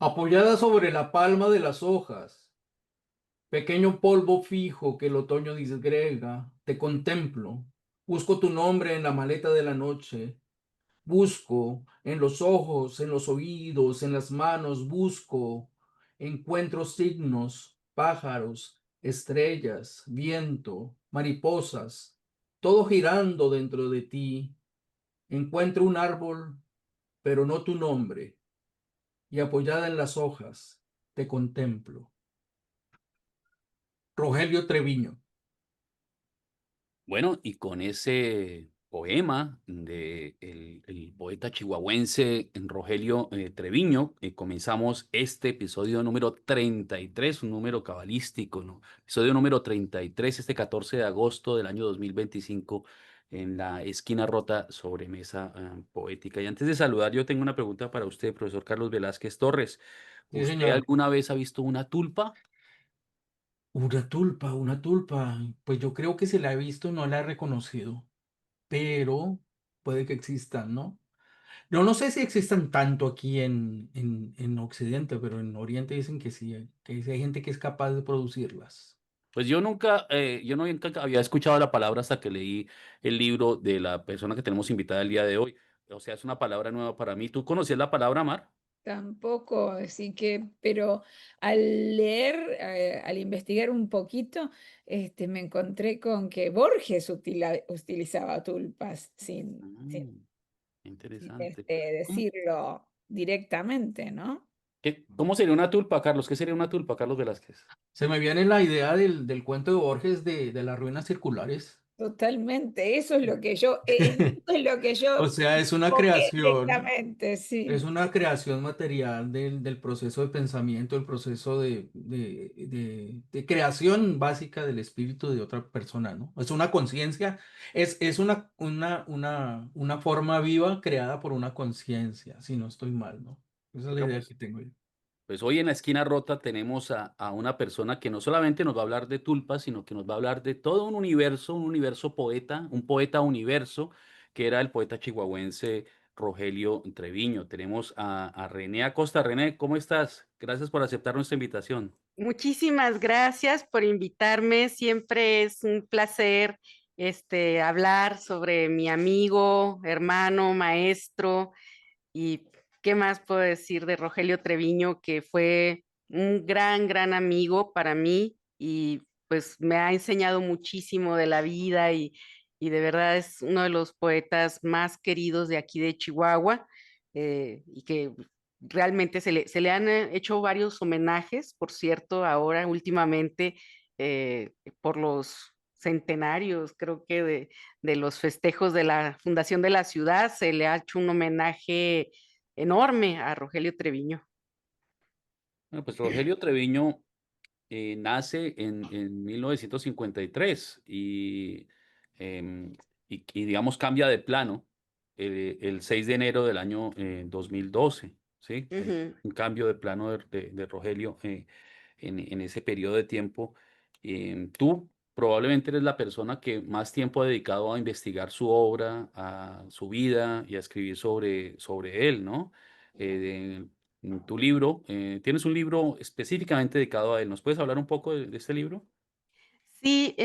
Apoyada sobre la palma de las hojas, pequeño polvo fijo que el otoño disgrega, te contemplo. Busco tu nombre en la maleta de la noche. Busco en los ojos, en los oídos, en las manos, busco. Encuentro signos, pájaros, estrellas, viento, mariposas, todo girando dentro de ti. Encuentro un árbol, pero no tu nombre, y apoyada en las hojas, te contemplo. Rogelio Treviño. Bueno, y con ese poema de el poeta chihuahuense Rogelio Treviño, comenzamos este episodio número 33, un número cabalístico, ¿no? Episodio número 33, este 14 de agosto del año 2025, en la esquina rota sobre mesa poética. Y antes de saludar, yo tengo una pregunta para usted, profesor Carlos Velázquez Torres. Sí, ¿Usted señor. alguna vez ha visto una tulpa? Una tulpa, una tulpa. Pues yo creo que se la he visto, no la he reconocido, pero puede que existan, ¿no? Yo no sé si existan tanto aquí en Occidente, pero en Oriente dicen que sí hay gente que es capaz de producirlas. Pues yo nunca había escuchado la palabra hasta que leí el libro de la persona que tenemos invitada el día de hoy. O sea, es una palabra nueva para mí. ¿Tú conocías la palabra mar? Tampoco, así que, pero al leer, al investigar un poquito, me encontré con que Borges utilizaba tulpas Mm, sin, interesante. ¿Cómo, decirlo directamente, ¿no? cómo sería una tulpa, Carlos? ¿Qué sería una tulpa, Carlos Velázquez? Se me viene la idea del cuento de Borges de las ruinas circulares. Totalmente, eso es lo que yo, en eso es lo que O yo sea, enfoqué directamente, es sí. una creación material del proceso de pensamiento, el proceso de creación básica del espíritu de otra persona, ¿no? Es una conciencia, es una forma viva creada por una conciencia, si no estoy mal, ¿no? Esa es la Bueno, idea que tengo yo. pues hoy en la esquina rota tenemos a una persona que no solamente nos va a hablar de tulpas, sino que nos va a hablar de todo un universo poeta, un poeta universo, que era el poeta chihuahuense Rogelio Treviño. Tenemos a René Acosta. René, ¿cómo estás? Gracias por aceptar nuestra invitación. Muchísimas gracias por invitarme. Siempre es un placer hablar sobre mi amigo, hermano, maestro y qué más puedo decir de Rogelio Treviño, que fue un gran amigo para mí y pues me ha enseñado muchísimo de la vida y de verdad es uno de los poetas más queridos de aquí de Chihuahua y que realmente se le han hecho varios homenajes, por cierto, ahora últimamente eh, por los centenarios, creo que de los festejos de la fundación de la ciudad, se le ha hecho un homenaje enorme a Rogelio Treviño. Bueno, pues Rogelio Treviño nace en 1953 em, y, digamos, cambia de plano el 6 de enero del año 2012, ¿sí? Hay Ujú. un cambio de plano de Rogelio en ese periodo de tiempo. Tú probablemente eres la persona que más tiempo ha dedicado a investigar su obra, a su vida y a escribir sobre él, ¿no? Eh, tu libro, tienes un libro específicamente dedicado a él. ¿Nos puedes hablar un poco de este libro? Sí,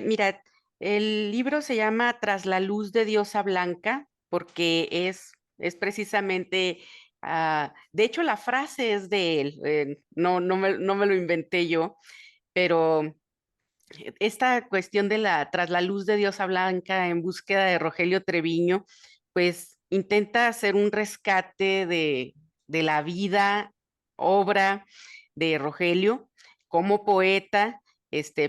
mira, el libro se llama Tras la luz de Diosa Blanca, porque es precisamente, de hecho la frase es de él, no me lo inventé yo, pero esta cuestión de tras la luz de Diosa Blanca en búsqueda de Rogelio Treviño, pues intenta hacer un rescate de la vida, obra de Rogelio como poeta,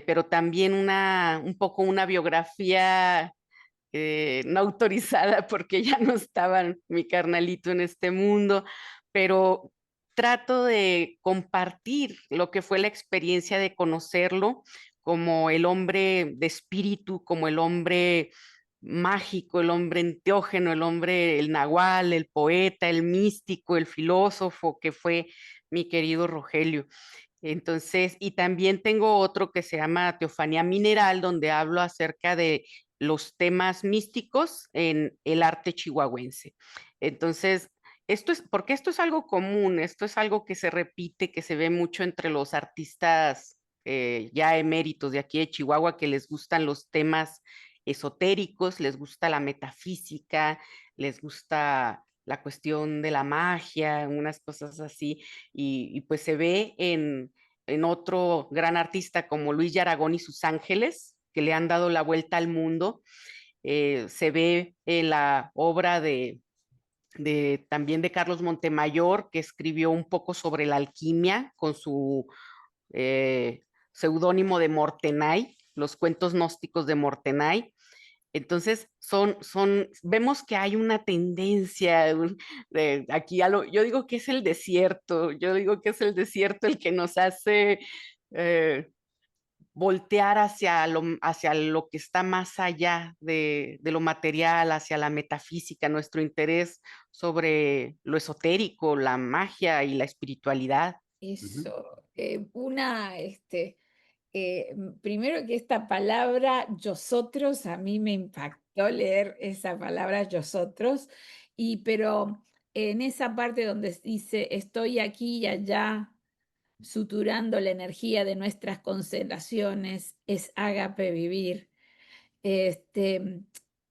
pero también un poco una biografía no autorizada porque ya no estaba mi carnalito en este mundo, pero trato de compartir lo que fue la experiencia de conocerlo como el hombre de espíritu, como el hombre mágico, el hombre enteógeno, el hombre, el nahual, el poeta, el místico, el filósofo que fue mi querido Rogelio. Entonces, y también tengo otro que se llama Teofanía Mineral, donde hablo acerca de los temas místicos en el arte chihuahuense. Entonces, porque esto es algo común, esto es algo que se repite, que se ve mucho entre los artistas ya eméritos de aquí de Chihuahua, que les gustan los temas esotéricos, les gusta la metafísica, les gusta la cuestión de la magia, unas cosas así, y pues se ve en otro gran artista como Luis de Aragón y sus Ángeles, que le han dado la vuelta al mundo. Se ve en la obra también de Carlos Montemayor, que escribió un poco sobre la alquimia con su seudónimo de Mortenay, los cuentos gnósticos de Mortenay. Entonces, vemos que hay una tendencia aquí, yo digo que es el desierto, yo digo que es el desierto el que nos hace voltear hacia lo que está más allá de lo material, hacia la metafísica, nuestro interés sobre lo esotérico, la magia y la espiritualidad. Eso, primero que esta palabra yosotros, a mí me impactó leer esa palabra yosotros, pero en esa parte donde dice estoy aquí y allá, suturando la energía de nuestras constelaciones, es ágape vivir.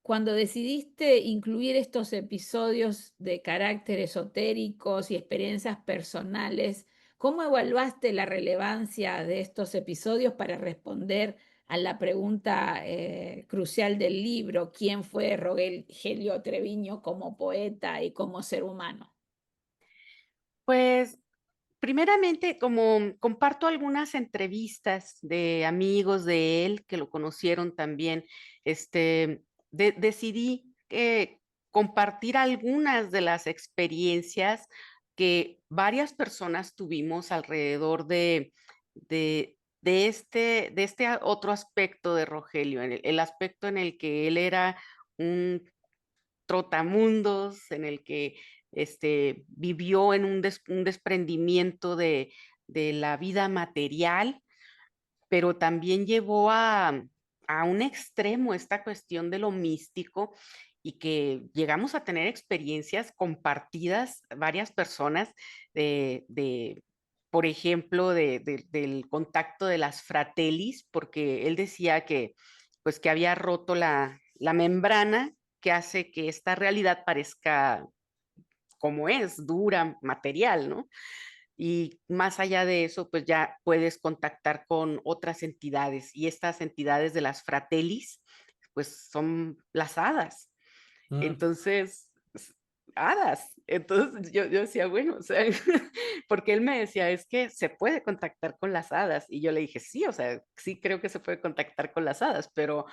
Cuando decidiste incluir estos episodios de carácter esotéricos y experiencias personales, ¿cómo evaluaste la relevancia de estos episodios para responder a la pregunta crucial del libro? ¿Quién fue Rogelio Treviño como poeta y como ser humano? Pues primeramente, como comparto algunas entrevistas de amigos de él que lo conocieron también, decidí compartir algunas de las experiencias que varias personas tuvimos alrededor de este otro aspecto de Rogelio, el aspecto en el que él era un trotamundos, en el que vivió en un desprendimiento de la vida material, pero también llevó a un extremo esta cuestión de lo místico y que llegamos a tener experiencias compartidas varias personas por ejemplo, del contacto de las fratellis, porque él decía que, pues, que había roto la membrana que hace que esta realidad parezca como es, dura, material, ¿no? Y más allá de eso, pues ya puedes contactar con otras entidades y estas entidades de las fratellis, pues son las hadas. Entonces, hadas. Entonces yo decía, bueno, o sea, porque él me decía, es que se puede contactar con las hadas. Y yo le dije, sí, o sea, sí creo que se puede contactar con las hadas, pero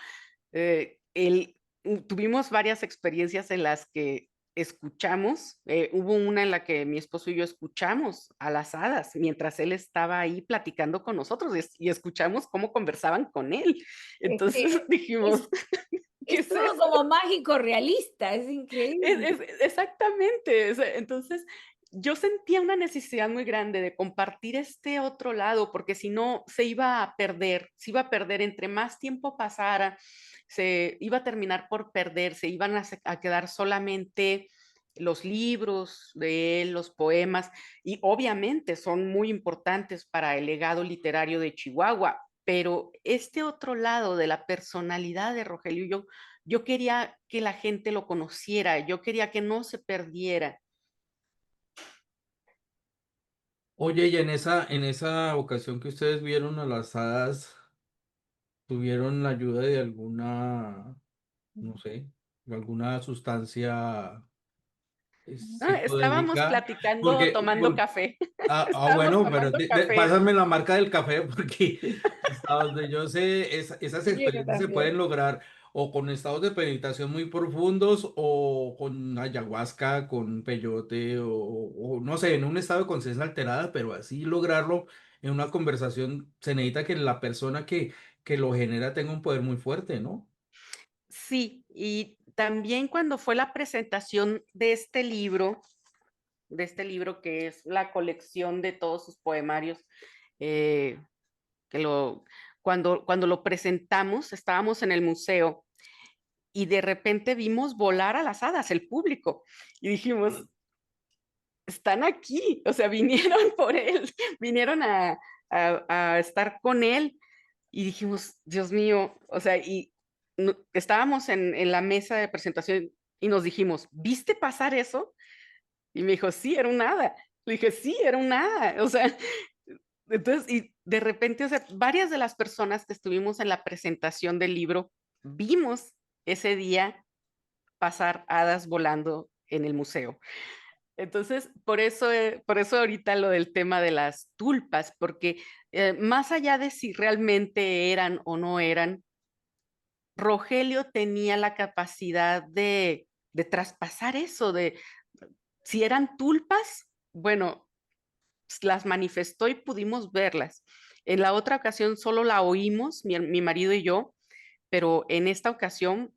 tuvimos varias experiencias en las que escuchamos, hubo una en la que mi esposo y yo escuchamos a las hadas mientras él estaba ahí platicando con nosotros y escuchamos cómo conversaban con él. Entonces dijimos, ¿qué es es todo esto? como mágico realista, es increíble. Exactamente. Entonces, yo sentía una necesidad muy grande de compartir este otro lado, porque si no, se iba a perder, entre más tiempo pasara, se iba a terminar por perder, se iban a quedar solamente los libros de él, los poemas, y obviamente son muy importantes para el legado literario de Chihuahua, pero este otro lado de la personalidad de Rogelio, yo quería que la gente lo conociera, yo quería que no se perdiera. Oye, y en esa ocasión que ustedes vieron a las hadas, ¿tuvieron la ayuda de alguna, no sé, alguna sustancia Estábamos psicodélica? platicando, Porque, tomando café. bueno, Estábamos pero tomando café. pásame la marca del café porque hasta donde yo sé, esas Quiero experiencias se pueden también. lograr o con estados de meditación muy profundos o con ayahuasca, con peyote o no sé, en un estado de conciencia alterada, pero así lograrlo en una conversación se necesita que la persona que lo genera tenga un poder muy fuerte, ¿no? Sí, y también cuando fue la presentación de este libro que es la colección de todos sus poemarios, eh, que cuando lo presentamos, estábamos en el museo y de repente vimos volar a las hadas, el público, y dijimos, están aquí, o sea, vinieron por él, vinieron a estar con él y dijimos, Dios mío, o sea, y estábamos en la mesa de presentación y nos dijimos, ¿viste pasar eso? Y me dijo, sí, era un hada. Le dije, sí, era un hada. O sea, entonces, y de repente, o sea, varias de las personas que estuvimos en la presentación del libro, vimos ese día pasar hadas volando en el museo. Entonces, por eso ahorita lo del tema de las tulpas, porque más allá de si realmente eran o no eran, Rogelio tenía la capacidad de traspasar eso, de si eran tulpas, bueno, las manifestó y pudimos verlas. En la otra ocasión solo la oímos, mi marido y yo, pero en esta ocasión,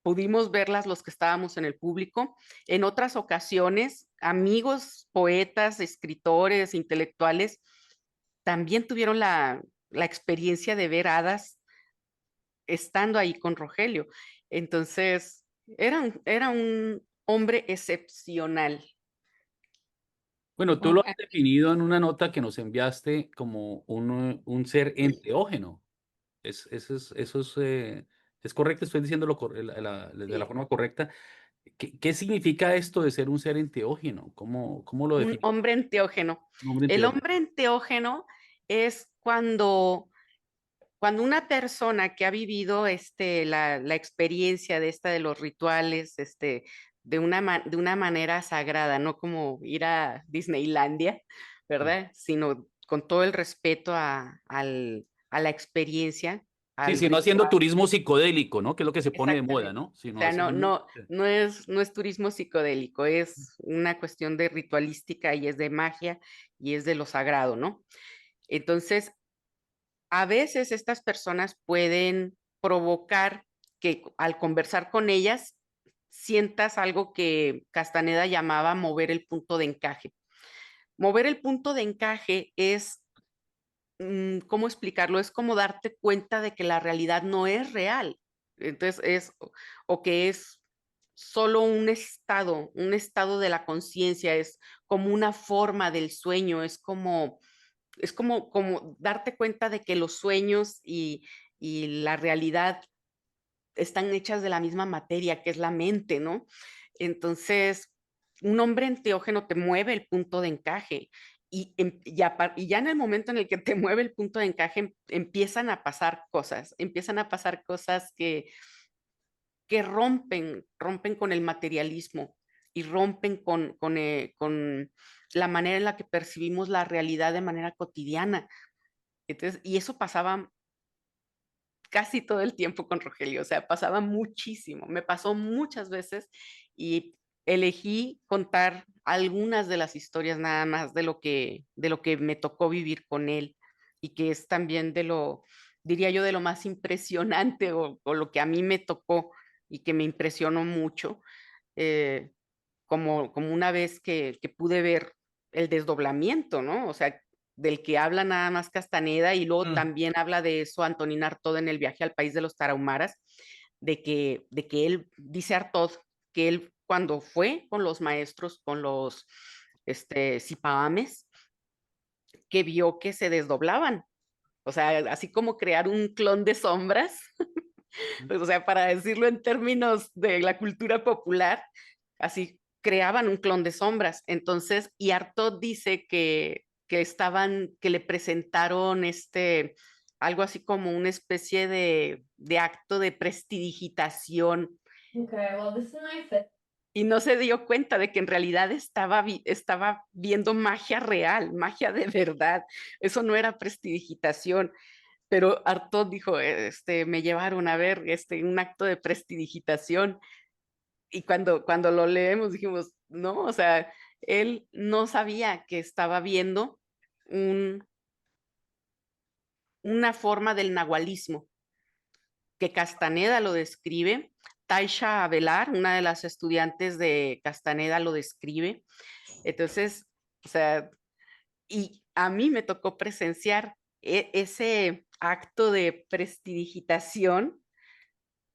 pudimos verlas los que estábamos en el público. En otras ocasiones, amigos, poetas, escritores, intelectuales, también tuvieron la experiencia de ver hadas estando ahí con Rogelio. Entonces, era un hombre excepcional. Bueno, tú Oh, lo has definido en una nota que nos enviaste como un ser enteógeno. ¿Es correcto? ¿Estoy diciendo de la Sí. forma correcta? ¿Qué significa esto de ser un ser enteógeno? ¿Cómo lo Un define hombre enteógeno. un hombre El enteógeno? hombre enteógeno es cuando una persona que ha vivido la experiencia de esta de los rituales, de una manera sagrada, no como ir a Disneylandia, ¿verdad? Sino con todo el respeto a la experiencia, Sí, al sino haciendo ritual. turismo psicodélico, ¿no? Que es lo que se pone de moda, Exactamente. ¿no? O Sino sea, haciendo. no es turismo psicodélico, es una cuestión de ritualística y es de magia y es de lo sagrado, ¿no? Entonces, a veces estas personas pueden provocar que al conversar con ellas sientas algo que Castaneda llamaba mover el punto de encaje. Mover el punto de encaje es, ¿cómo explicarlo? Es como darte cuenta de que la realidad no es real. Entonces o que es solo un estado de la conciencia, es como una forma del sueño, como darte cuenta de que los sueños y la realidad están hechas de la misma materia, que es la mente, ¿no? Entonces, un hombre enteógeno te mueve el punto de encaje y ya en el momento en el que te mueve el punto de encaje empiezan a pasar cosas que rompen con el materialismo y rompen con la manera en la que percibimos la realidad de manera cotidiana. Entonces, y eso pasaba casi todo el tiempo con Rogelio, o sea, pasaba muchísimo, me pasó muchas veces y elegí contar algunas de las historias nada más de lo que me tocó vivir con él y que es también diría yo, de lo más impresionante o lo que a mí me tocó y que me impresionó mucho, eh, como una vez que pude ver el desdoblamiento, ¿no? O sea, del que habla nada más Castaneda y luego Mm. también habla de eso Antonín Artaud en el viaje al país de los tarahumaras, de que él, dice Artaud, que él cuando fue con los maestros, con los Zipabames, que vio que se desdoblaban. O sea, así como crear un clon de sombras, pues, o sea, para decirlo en términos de la cultura popular, así creaban un clon de sombras. Entonces, y Artaud dice que le presentaron algo así como una especie de acto de prestidigitación Okay, well, this is my fifth. y no se dio cuenta de que en realidad estaba viendo magia real, magia de verdad. Eso no era prestidigitación. Pero Artaud dijo, me llevaron a ver un acto de prestidigitación y cuando lo leemos dijimos, no, o sea, él no sabía que estaba viendo un, una forma del nahualismo, que Castaneda lo describe, Taisha Avelar, una de las estudiantes de Castaneda, lo describe. Entonces, o sea, y a mí me tocó presenciar ese acto de prestidigitación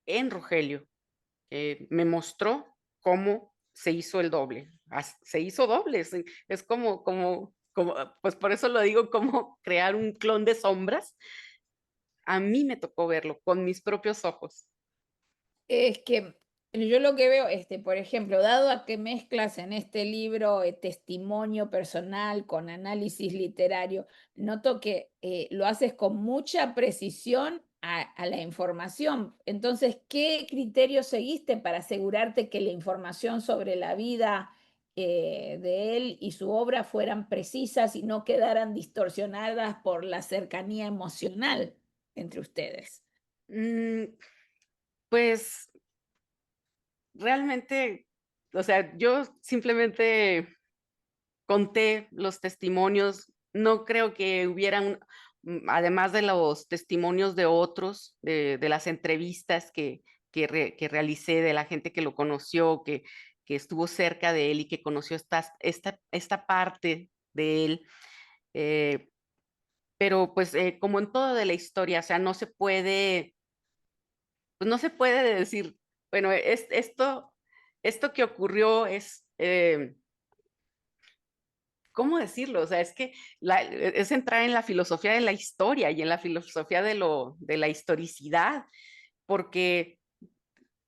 en Rogelio. Me mostró cómo se hizo el doble, se hizo doble, es como, pues por eso lo digo, como crear un clon de sombras. A mí me tocó verlo con mis propios ojos. Es que yo lo que veo, por ejemplo, dado a que mezclas en este libro testimonio personal con análisis literario, noto que lo haces con mucha precisión a la información. Entonces, ¿qué criterios seguiste para asegurarte que la información sobre la vida de él y su obra fueran precisas y no quedaran distorsionadas por la cercanía emocional entre ustedes? Mm, Pues realmente, o sea, yo simplemente conté los testimonios, no creo que hubieran, además de los testimonios de otros, de las entrevistas que realicé, de la gente que lo conoció, que estuvo cerca de él y que conoció esta parte de él. eh, pero pues como en todo de la historia, o sea, pues no se puede decir, bueno, esto que ocurrió es, ¿cómo decirlo? O sea, es que es entrar en la filosofía de la historia y en la filosofía de la historicidad, porque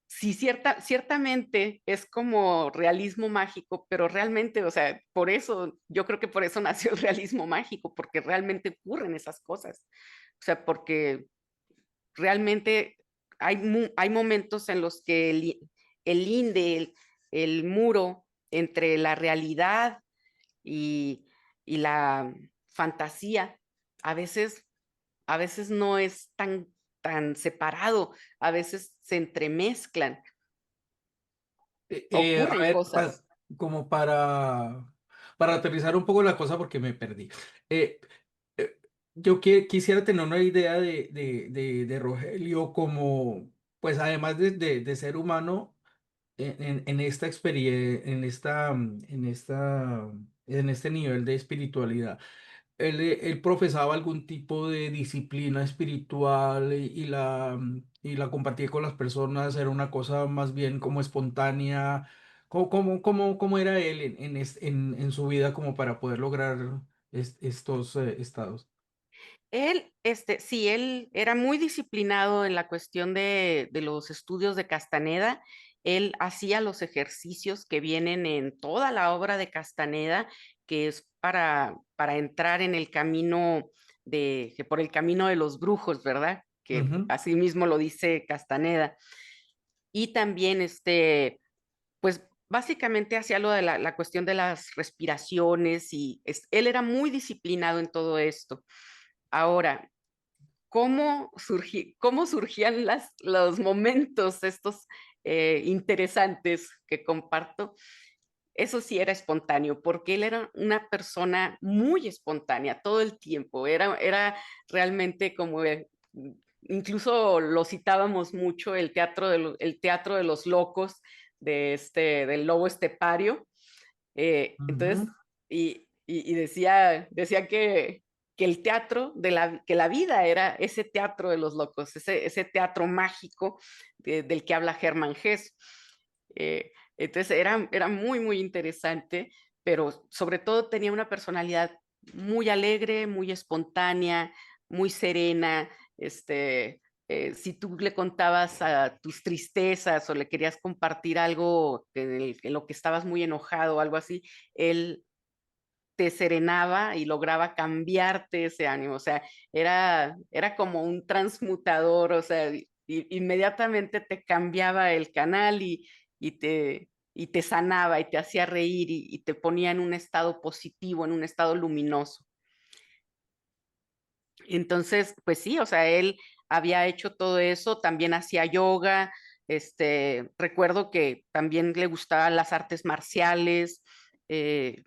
sí, ciertamente es como realismo mágico, pero realmente, o sea, por eso, yo creo que por eso nació el realismo mágico, porque realmente ocurren esas cosas. O sea, porque realmente hay momentos en los que el linde, el muro entre la realidad y, y la fantasía, a veces, a veces no es tan separado, a veces se entremezclan, A ocurren ver, cosas. como para aterrizar un poco la cosa porque me perdí. Eh, eh, yo quisiera tener una idea de Rogelio como, pues además de ser humano, en esta experiencia, en este nivel de espiritualidad. Él profesaba algún tipo de disciplina espiritual y la compartía con las personas, era una cosa más bien como espontánea. ¿Cómo era él en su vida como para poder lograr estos estados? Sí, él era muy disciplinado en la cuestión de los estudios de Castaneda. Él hacía los ejercicios que vienen en toda la obra de Castaneda, que es para entrar en el camino que por el camino de los brujos, ¿verdad? Que Ujú, así mismo lo dice Castaneda. Y también, pues básicamente hacía lo de la cuestión de las respiraciones y él era muy disciplinado en todo esto. Ahora, cómo surgían los momentos estos interesantes que comparto. Eso sí era espontáneo, porque él era una persona muy espontánea todo el tiempo. Era realmente como, incluso lo citábamos mucho, el teatro de los locos del lobo estepario. Entonces, ujú. y decía que el teatro, que la vida era ese teatro de los locos, ese teatro mágico del que habla Hermann Hesse. Entonces era muy, muy interesante, pero sobre todo tenía una personalidad muy alegre, muy espontánea, muy serena. Si tú le contabas a tus tristezas o le querías compartir algo en lo que estabas muy enojado o algo así, él te serenaba y lograba cambiarte ese ánimo. O sea, era como un transmutador, o sea, inmediatamente te cambiaba el canal y te sanaba y te hacía reír y te ponía en un estado positivo, en un estado luminoso. Entonces, pues sí, o sea, él había hecho todo eso, también hacía yoga, recuerdo que también le gustaban las artes marciales, eh,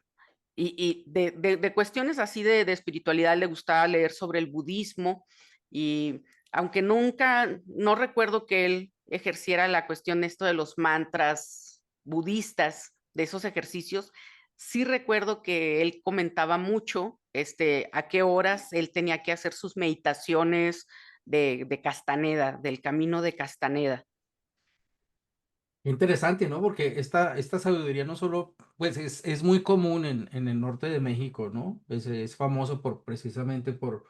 y de cuestiones así de espiritualidad le gustaba leer sobre el budismo y aunque no recuerdo que él ejerciera la cuestión esto de los mantras budistas, de esos ejercicios, sí recuerdo que él comentaba mucho a qué horas él tenía que hacer sus meditaciones de Castaneda, del camino de Castaneda. Interesante, ¿no? Porque esta sabiduría no solo, pues es muy común en el norte de México, ¿no? Es famoso precisamente por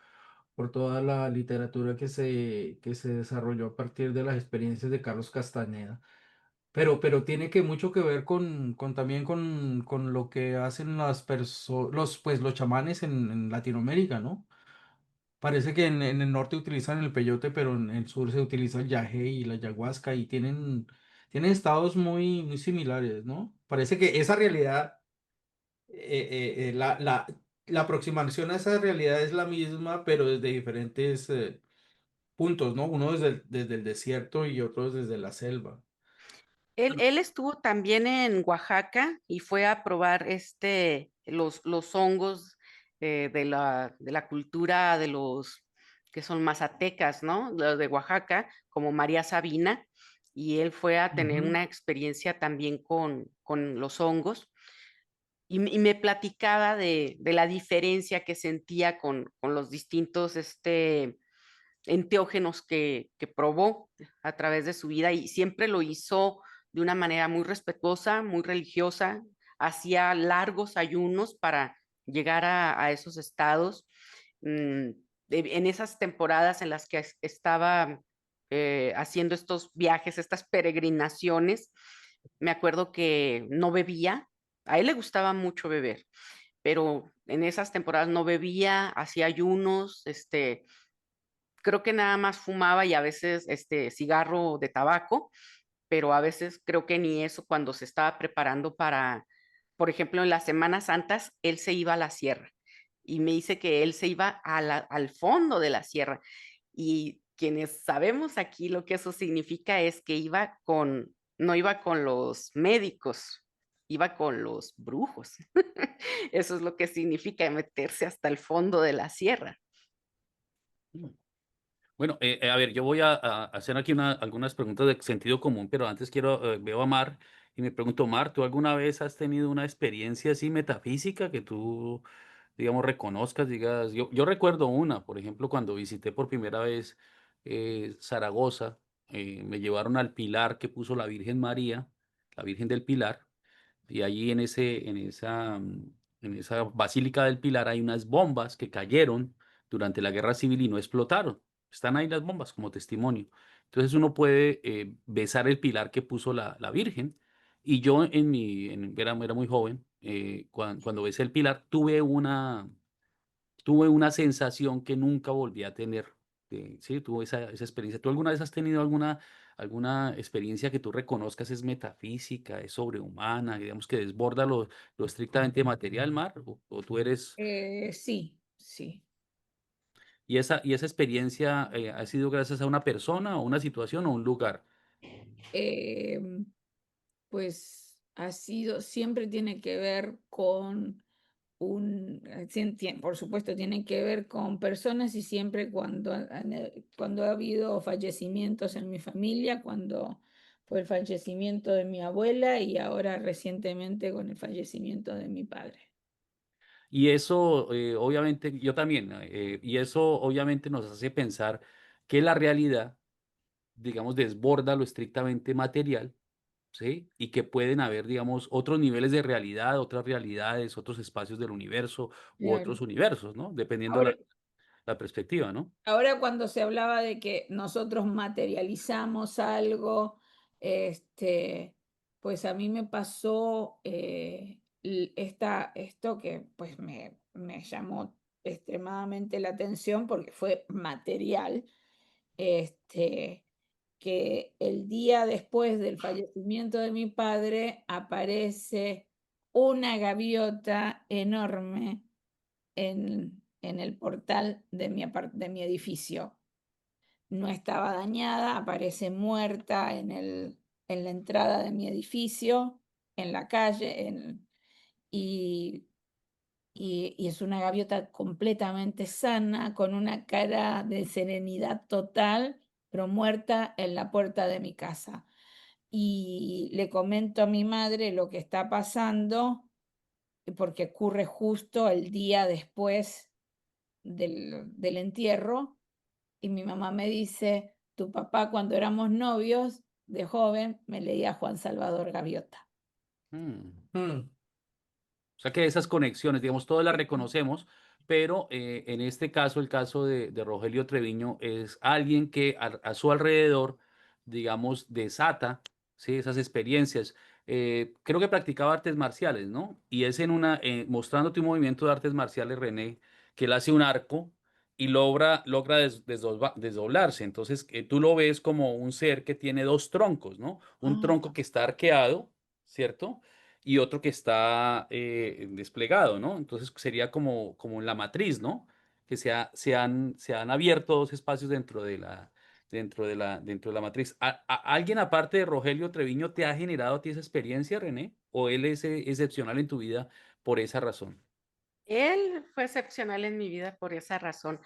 toda la literatura que se desarrolló a partir de las experiencias de Carlos Castañeda. Pero tiene mucho que ver también con lo que hacen las personas, los chamanes en Latinoamérica, ¿no? Parece que en el norte utilizan el peyote, pero en el sur se utiliza el yagé y la ayahuasca y tienen estados muy similares, ¿no? Parece que esa realidad, la aproximación a esa realidad es la misma, pero desde diferentes puntos, ¿no? Uno desde el desierto y otro desde la selva. Él estuvo también en Oaxaca y fue a probar los hongos de la cultura de los que son mazatecas, ¿no? Los de Oaxaca, como María Sabina, y él fue a tener Ujú. una experiencia también con los hongos y me platicaba de la diferencia que sentía con los distintos enteógenos que probó a través de su vida y siempre lo hizo de una manera muy respetuosa, muy religiosa, hacía largos ayunos para llegar a esos estados. mm, en esas temporadas en las que estaba haciendo estos viajes, estas peregrinaciones, me acuerdo que no bebía, a él le gustaba mucho beber, pero en esas temporadas no bebía, hacía ayunos, creo que nada más fumaba y a veces cigarro de tabaco, pero a veces creo que ni eso cuando se estaba preparando para, por ejemplo, en las Semanas Santas, él se iba a la sierra y me dice que él se iba al fondo de la sierra y quienes sabemos aquí lo que eso significa es que no iba con los médicos, iba con los brujos. Eso es lo que significa meterse hasta el fondo de la sierra. Bueno, a ver, yo voy a hacer aquí algunas preguntas de sentido común, pero antes veo a Mar y me pregunto, Mar, ¿tú alguna vez has tenido una experiencia así metafísica que tú, digamos, reconozcas, digas, yo recuerdo una, por ejemplo, cuando visité por primera vez Zaragoza, me llevaron al pilar que puso la Virgen María, la Virgen del Pilar, y allí en esa Basílica del Pilar hay unas bombas que cayeron durante la Guerra Civil y no explotaron. Están ahí las bombas como testimonio. Entonces uno puede besar el pilar que puso la Virgen. Y yo era muy joven, cuando besé el pilar tuve una sensación que nunca volví a tener. Sí, tuve esa experiencia. ¿Tú alguna vez has tenido alguna experiencia que tú reconozcas es metafísica, es sobrehumana, digamos que desborda lo estrictamente material, Mar? ¿O tú eres... Sí, sí. Y esa experiencia ha sido gracias a una persona o una situación o un lugar? Em, pues siempre tiene que ver con por supuesto, tiene que ver con personas y siempre cuando ha habido fallecimientos en mi familia, cuando fue el fallecimiento de mi abuela y ahora recientemente con el fallecimiento de mi padre. Y eso, obviamente, yo también, y eso obviamente nos hace pensar que la realidad, digamos, desborda lo estrictamente material, ¿sí? Y que pueden haber, digamos, otros niveles de realidad, otras realidades, otros espacios del universo u Claro. otros universos, ¿no? Dependiendo Ahora, la perspectiva, ¿no? Ahora cuando se hablaba de que nosotros materializamos algo, pues a mí me pasó esto que pues me llamó extremadamente la atención porque fue material, este, que el día después del fallecimiento de mi padre aparece una gaviota enorme en el portal de mi edificio. No estaba dañada, aparece muerta en la entrada de mi edificio, en la calle, y, y es una gaviota completamente sana, con una cara de serenidad total, pero muerta en la puerta de mi casa. Y le comento a mi madre lo que está pasando, porque ocurre justo el día después del entierro, y mi mamá me dice, tu papá cuando éramos novios de joven me leía Juan Salvador Gaviota. Mm. Mm, O sea que esas conexiones, digamos, todas las reconocemos, pero en este caso, el caso de Rogelio Treviño es alguien que a su alrededor, digamos, desata, ¿sí? Esas experiencias. Creo que practicaba artes marciales, ¿no? Y es mostrándote un movimiento de artes marciales, René, que él hace un arco y logra desdoblarse. Entonces, tú lo ves como un ser que tiene dos troncos, ¿no? Un Ah, tronco que está arqueado, ¿cierto? Y otro que está desplegado, ¿no? Entonces sería como la matriz, ¿no? Que se han abierto dos espacios dentro de la matriz. ¿Alguien aparte de Rogelio Treviño te ha generado a ti esa experiencia, René? ¿O él es excepcional en tu vida por esa razón? Él fue excepcional en mi vida por esa razón,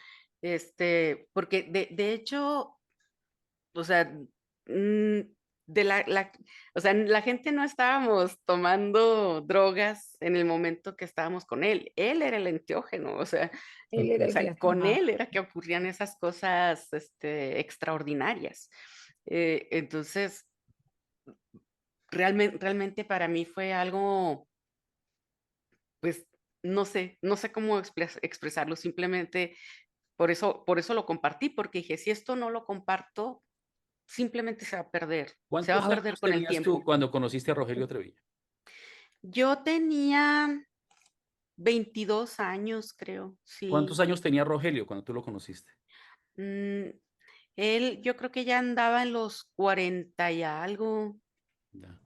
porque de hecho, o sea, mm, de o sea, la gente no estábamos tomando drogas en el momento que estábamos con él. Él era el enteógeno, o sea, él era o el que sea, las con tomaba. él era que ocurrían esas cosas, extraordinarias. Entonces, realmente para mí fue algo, pues, no sé cómo expresarlo, simplemente por eso lo compartí, porque dije, si esto no lo comparto, simplemente se va ¿Cuántos a Ahora, perder años con el tenías tú tiempo. cuando conociste a Rogelio Treviño? Yo tenía 22 años, creo, ¿Cuántos sí. años tenía Rogelio cuando tú lo conociste? Mm, yo creo que ya andaba en los 40 y algo. Ya.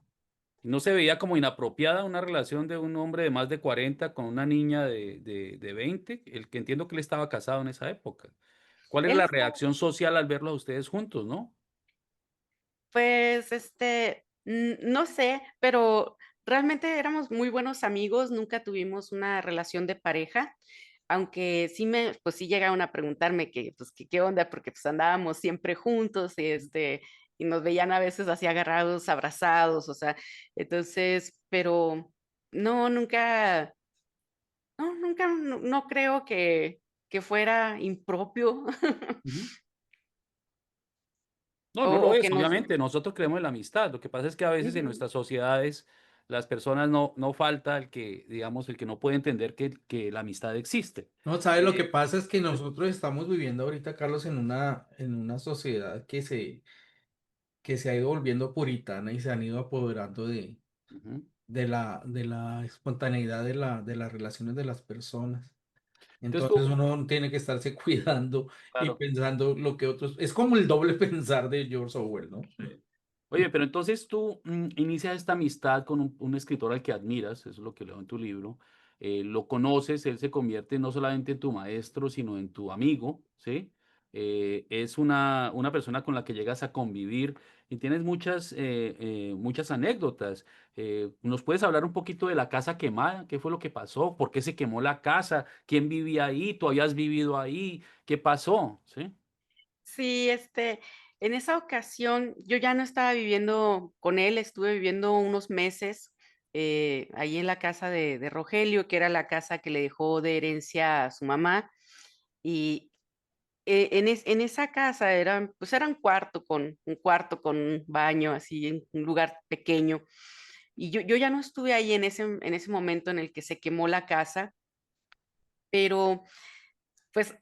¿No se veía como inapropiada una relación de un hombre de más de 40 con una niña de 20? El que entiendo que él estaba casado en esa época. ¿Cuál era Él la estaba, reacción social al verlos a ustedes juntos, no? pues, no sé, pero realmente éramos muy buenos amigos, nunca tuvimos una relación de pareja, aunque pues sí llegaron a preguntarme pues, qué onda, porque pues andábamos siempre juntos y nos veían a veces así agarrados, abrazados, o sea, entonces, pero no, nunca, no, nunca, no creo que fuera impropio Ujú. No, o, no lo o es, que nos... obviamente. Nosotros creemos en la amistad. Lo que pasa es que a veces en Ujú. nuestras sociedades las personas no falta el que, digamos, el que no puede entender que la amistad existe. No, ¿sabes? Lo que Eh, pasa es que nosotros estamos viviendo ahorita, Carlos, en una sociedad que se ha ido volviendo puritana y se han ido apoderando de, ujú. de la, de la espontaneidad de las relaciones de las personas. Entonces Entonces tú, uno tiene que estarse cuidando y claro. pensando lo que otros... Es como el doble pensar de George Orwell, ¿no? Sí. Oye, pero entonces tú inicias esta amistad con un escritor al que admiras, eso es lo que leo en tu libro, lo conoces, él se convierte no solamente en tu maestro, sino en tu amigo, ¿sí? Es una persona con la que llegas a convivir y tienes muchas anécdotas. ¿Nos puedes hablar un poquito de la casa quemada? ¿Qué fue lo que pasó? ¿Por qué se quemó la casa? ¿Quién vivía ahí? ¿Tú habías vivido ahí? ¿Qué pasó? ¿Sí? Sí, en esa ocasión yo ya no estaba viviendo con él, estuve viviendo unos meses ahí en la casa de Rogelio, que era la casa que le dejó de herencia a su mamá. Y en esa casa pues era un cuarto con un baño, así, en un lugar pequeño. Y yo ya no estuve ahí en ese momento en el que se quemó la casa, pero pues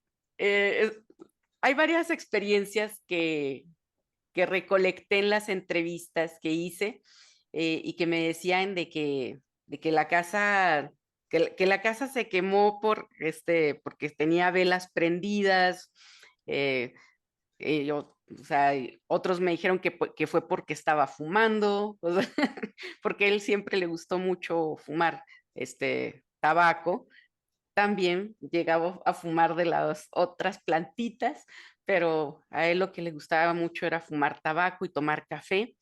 hay varias experiencias que recolecté en las entrevistas que hice y que me decían de que la casa se quemó porque tenía velas prendidas. eh, o sea, y otros me dijeron que fue porque estaba fumando, o sea, porque a él siempre le gustó mucho fumar tabaco. También llegaba a fumar de las otras plantitas, pero a él lo que le gustaba mucho era fumar tabaco y tomar café.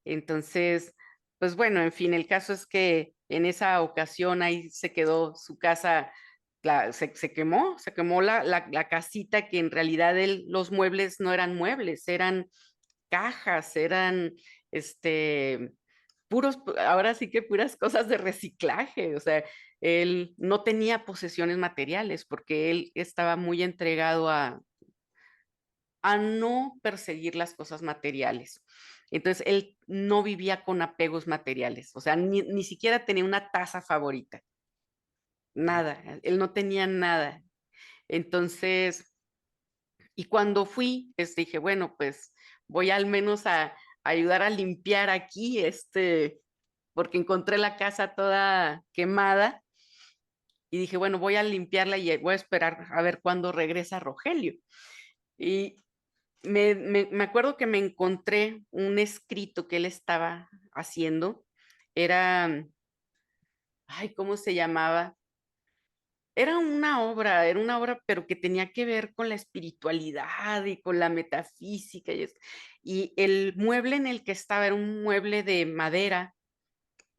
Entonces, pues bueno, en fin, el caso es que en esa ocasión ahí se quedó su casa, se quemó la casita, que en realidad los muebles no eran muebles, eran cajas, eran este, ahora sí que puras cosas de reciclaje, o sea, él no tenía posesiones materiales porque él estaba muy entregado a no perseguir las cosas materiales. Entonces, él no vivía con apegos materiales, o sea, ni siquiera tenía una taza favorita, nada, él no tenía nada. Entonces, y cuando fui, dije, bueno, pues voy al menos a ayudar a limpiar aquí, porque encontré la casa toda quemada y dije, bueno, voy a limpiarla y voy a esperar a ver cuándo regresa Rogelio. Y me acuerdo que me encontré un escrito que él estaba haciendo. Era, ay, ¿cómo se llamaba? Era una obra, pero que tenía que ver con la espiritualidad y con la metafísica. Y el mueble en el que estaba era un mueble de madera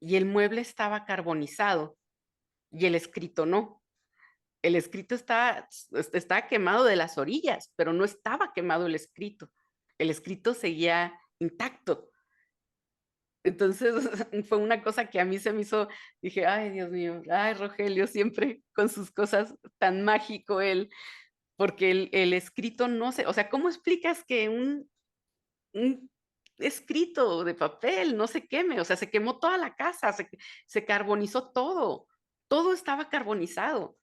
y el mueble estaba carbonizado y el escrito no. El escrito estaba quemado de las orillas, pero no estaba quemado el escrito. El escrito seguía intacto. Entonces fue una cosa que a mí se me hizo, dije, ay, Dios mío, ay, Rogelio, siempre con sus cosas tan mágico él, porque el escrito no sé, o sea, ¿cómo explicas que un escrito de papel no se queme? O sea, se quemó toda la casa, se carbonizó todo, todo estaba carbonizado,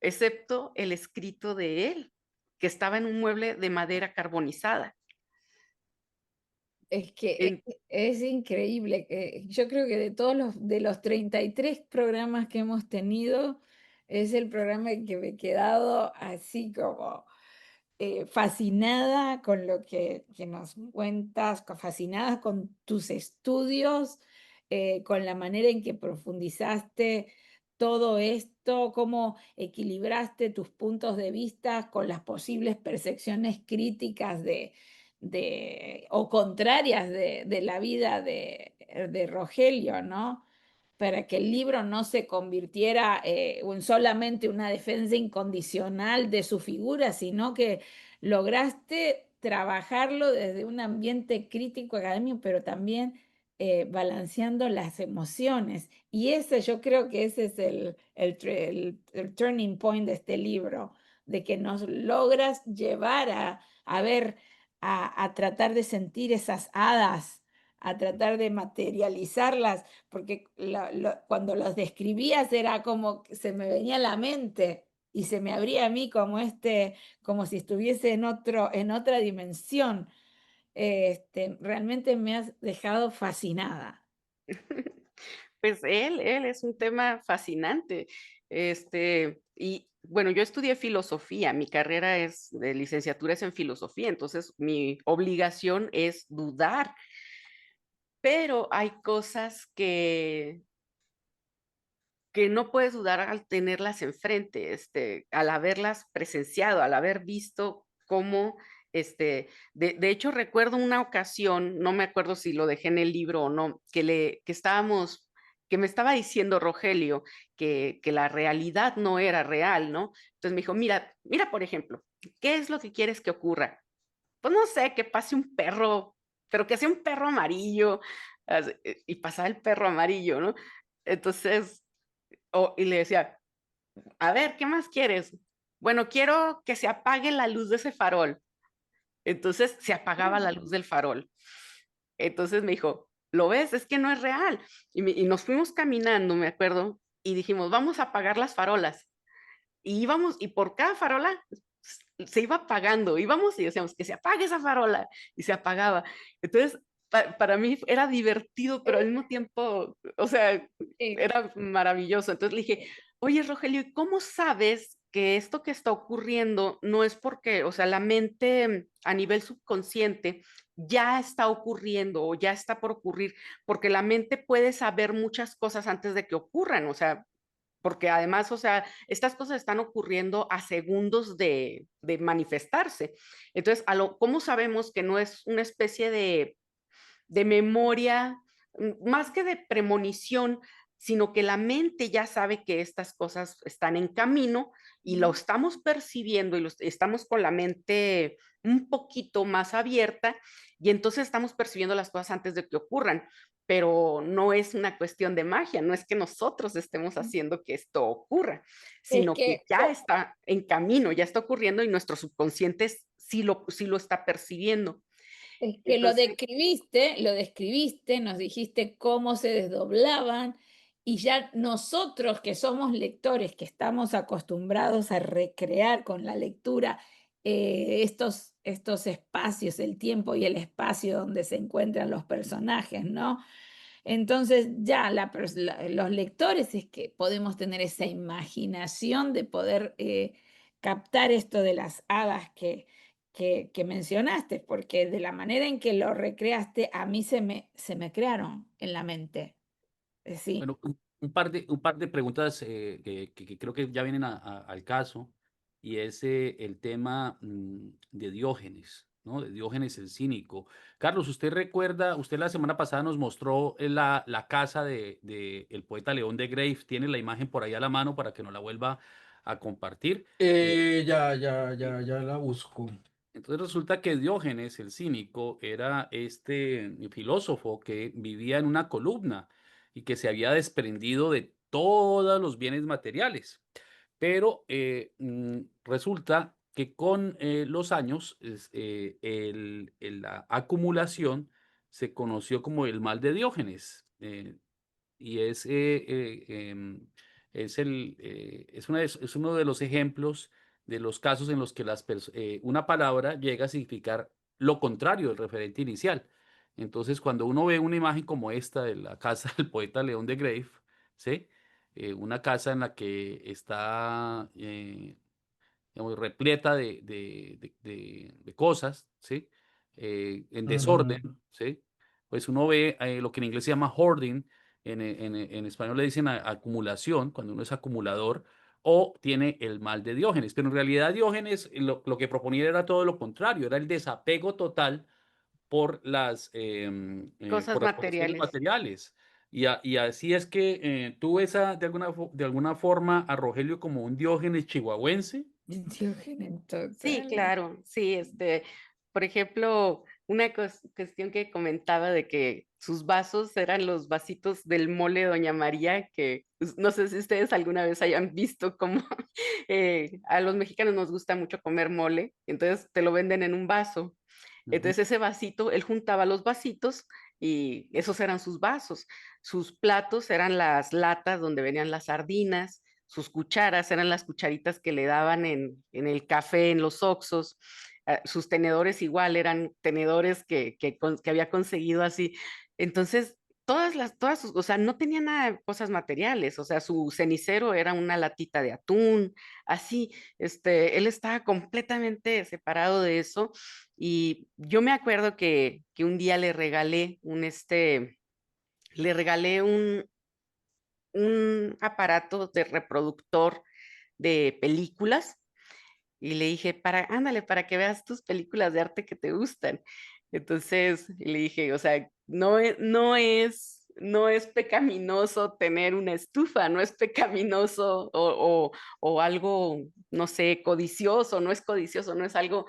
excepto el escrito de él, que estaba en un mueble de madera carbonizada. Es que En- es increíble que yo creo que de los 33 programas que hemos tenido, es el programa en que me he quedado así como fascinada con lo que nos cuentas, fascinada con tus estudios, con la manera en que profundizaste todo esto, cómo equilibraste tus puntos de vista con las posibles percepciones críticas o contrarias de la vida de Rogelio, ¿no? Para que el libro no se convirtiera en solamente una defensa incondicional de su figura, sino que lograste trabajarlo desde un ambiente crítico académico, pero también balanceando las emociones. Y ese, yo creo que ese es el turning point de este libro, de que nos logras llevar a ver, a tratar de sentir esas hadas, a tratar de materializarlas, porque cuando los describías era como que se me venía a la mente y se me abría a mí como como si estuviese en otra dimensión. Realmente me has dejado fascinada. Pues él es un tema fascinante. Y bueno, yo estudié filosofía, mi carrera es de licenciatura es en filosofía, entonces mi obligación es dudar, pero hay cosas que no puedes dudar al tenerlas enfrente, al haberlas presenciado, al haber visto cómo, de hecho recuerdo una ocasión, no me acuerdo si lo dejé en el libro o no, que me estaba diciendo Rogelio que la realidad no era real, ¿no? Entonces me dijo, mira, por ejemplo, ¿qué es lo que quieres que ocurra? Pues no sé, que pase un perro, pero que sea un perro amarillo, y pasaba el perro amarillo, ¿no? Entonces, y le decía, a ver, ¿qué más quieres? Bueno, quiero que se apague la luz de ese farol. Entonces se apagaba la luz del farol. Entonces me dijo, ¿lo ves? Es que no es real. Y nos fuimos caminando, me acuerdo, y dijimos, vamos a apagar las farolas. Y íbamos, y por cada farola se iba apagando, íbamos y decíamos, que se apague esa farola, y se apagaba. Entonces, para mí era divertido, pero al mismo tiempo, o sea, era maravilloso. Entonces le dije, oye, Rogelio, ¿y cómo sabes que esto que está ocurriendo no es porque, o sea, la mente a nivel subconsciente ya está ocurriendo o ya está por ocurrir? Porque la mente puede saber muchas cosas antes de que ocurran, o sea, porque además, o sea, estas cosas están ocurriendo a segundos de manifestarse. Entonces, ¿cómo sabemos que no es una especie de memoria, más que de premonición, sino que la mente ya sabe que estas cosas están en camino y lo estamos percibiendo y estamos con la mente un poquito más abierta y entonces estamos percibiendo las cosas antes de que ocurran, pero no es una cuestión de magia, no es que nosotros estemos haciendo que esto ocurra, Es sino que que ya está en camino, ya está ocurriendo y nuestro subconsciente sí lo está percibiendo. Es que Entonces, lo describiste, nos dijiste cómo se desdoblaban y ya nosotros que somos lectores, que estamos acostumbrados a recrear con la lectura estos espacios, el tiempo y el espacio donde se encuentran los personajes, ¿no? Entonces ya los lectores es que podemos tener esa imaginación de poder captar esto de las hadas que mencionaste, porque de la manera en que lo recreaste, a mí se me crearon en la mente. Sí. Bueno, un par de preguntas que creo que ya vienen al caso, y es el tema de Diógenes, ¿no? De Diógenes el cínico. Carlos, ¿usted recuerda, usted la semana pasada nos mostró la casa de el poeta León de Greiff, tiene la imagen por ahí a la mano para que nos la vuelva a compartir? Ya la busco. Entonces resulta que Diógenes, el cínico, era este filósofo que vivía en una columna y que se había desprendido de todos los bienes materiales. Pero resulta que con los años la acumulación se conoció como el mal de Diógenes. Y es uno de los ejemplos de los casos en los que una palabra llega a significar lo contrario del referente inicial. Entonces, cuando uno ve una imagen como esta de la casa del poeta León de Greiff, ¿sí? Una casa en la que está digamos, repleta de cosas, ¿sí? En desorden, Ujú. ¿sí? Pues uno ve lo que en inglés se llama hoarding, en español le dicen acumulación, cuando uno es acumulador, o tiene el mal de Diógenes. Pero en realidad Diógenes lo que proponía era todo lo contrario, era el desapego total cosas por las posesiones materiales. materiales. Y así es que tú ves de alguna forma a Rogelio como un Diógenes chihuahuense. Diógenes Sí, total. claro, sí, por ejemplo, una cuestión que comentaba de que sus vasos eran los vasitos del mole Doña María, que no sé si ustedes alguna vez hayan visto cómo a los mexicanos nos gusta mucho comer mole, entonces te lo venden en un vaso. Ujú. Entonces ese vasito, él juntaba los vasitos y esos eran sus vasos. Sus platos eran las latas donde venían las sardinas, sus cucharas eran las cucharitas que le daban en el café, en los oxos. Sus tenedores igual eran tenedores que había conseguido así. Entonces, o sea, no tenía nada de cosas materiales, o sea, su cenicero era una latita de atún, así, él estaba completamente separado de eso y yo me acuerdo que un día le regalé un aparato de reproductor de películas y le dije, ándale, para que veas tus películas de arte que te gustan. Entonces le dije, o sea, no es pecaminoso tener una estufa, no es pecaminoso o algo, no sé, codicioso, no es codicioso, no es algo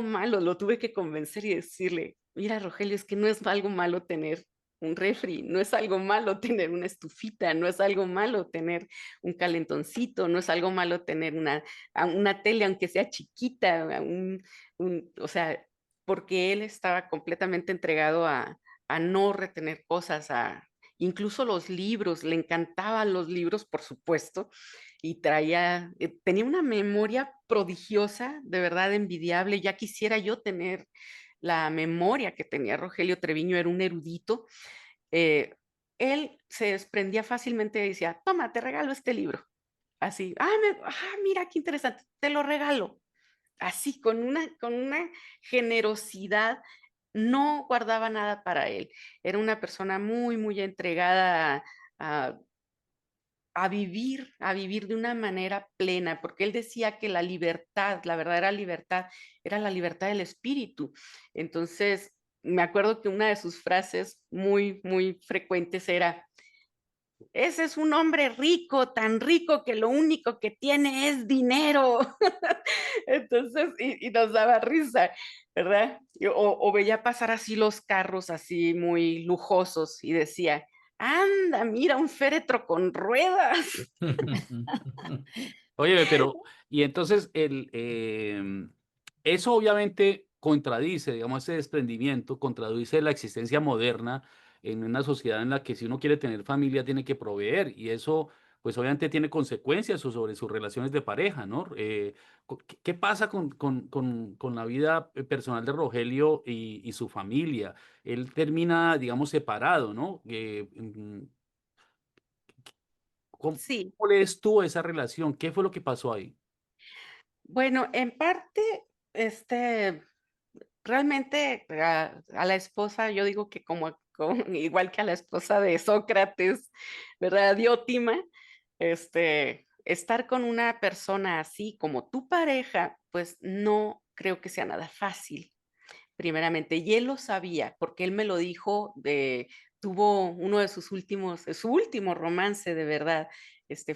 malo, lo tuve que convencer y decirle, mira, Rogelio, es que no es algo malo tener un refri, no es algo malo tener una estufita, no es algo malo tener un calentoncito, no es algo malo tener una tele, aunque sea chiquita, o sea, porque él estaba completamente entregado a no retener cosas, incluso los libros, le encantaban los libros, por supuesto, y tenía una memoria prodigiosa, de verdad envidiable. Ya quisiera yo tener la memoria que tenía Rogelio Treviño, era un erudito. eh, Él se desprendía fácilmente y decía, toma, te regalo este libro. Así, mira qué interesante, te lo regalo. Así, con una generosidad, no guardaba nada para él. Era una persona muy, muy entregada a, a vivir de una manera plena, porque él decía que la libertad, la verdadera libertad, era la libertad del espíritu. Entonces, me acuerdo que una de sus frases muy, muy frecuentes era, ese es un hombre rico, tan rico que lo único que tiene es dinero. Entonces, y nos daba risa, ¿verdad? O veía pasar así los carros así muy lujosos y decía, anda, mira un féretro con ruedas. Oye, pero, y entonces eso obviamente contradice, digamos, ese desprendimiento, contradice la existencia moderna en una sociedad en la que si uno quiere tener familia tiene que proveer y eso pues obviamente tiene consecuencias sobre sus relaciones de pareja, ¿no? ¿Qué pasa con la vida personal de Rogelio y su familia? Él termina, digamos, separado, ¿no? ¿Cómo, Sí, cómo lees tú esa relación? ¿Qué fue lo que pasó ahí? bueno, en parte, este, realmente a la esposa, yo digo que igual que a la esposa de Sócrates, ¿verdad? Diótima, estar con una persona así como tu pareja, pues no creo que sea nada fácil, primeramente. Y él lo sabía, porque él me lo dijo tuvo uno de su último romance de verdad,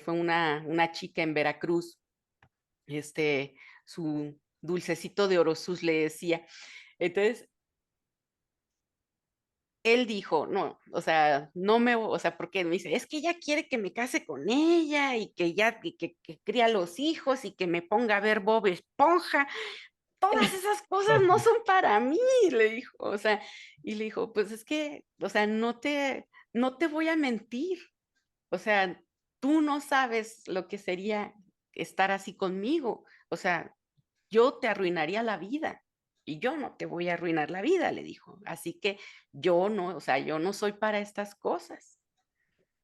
fue una chica en Veracruz, su dulcecito de Orosus le decía. Entonces, él dijo, no, o sea, no me, o sea, porque me dice, es que ella quiere que me case con ella y que ya, que cría los hijos y que me ponga a ver Bob Esponja. Todas esas cosas no son para mí, le dijo, o sea, y le dijo, pues es que, o sea, no te voy a mentir, o sea, tú no sabes lo que sería estar así conmigo, o sea, yo te arruinaría la vida y yo no te voy a arruinar la vida, le dijo. Así que yo no, o sea, yo no soy para estas cosas.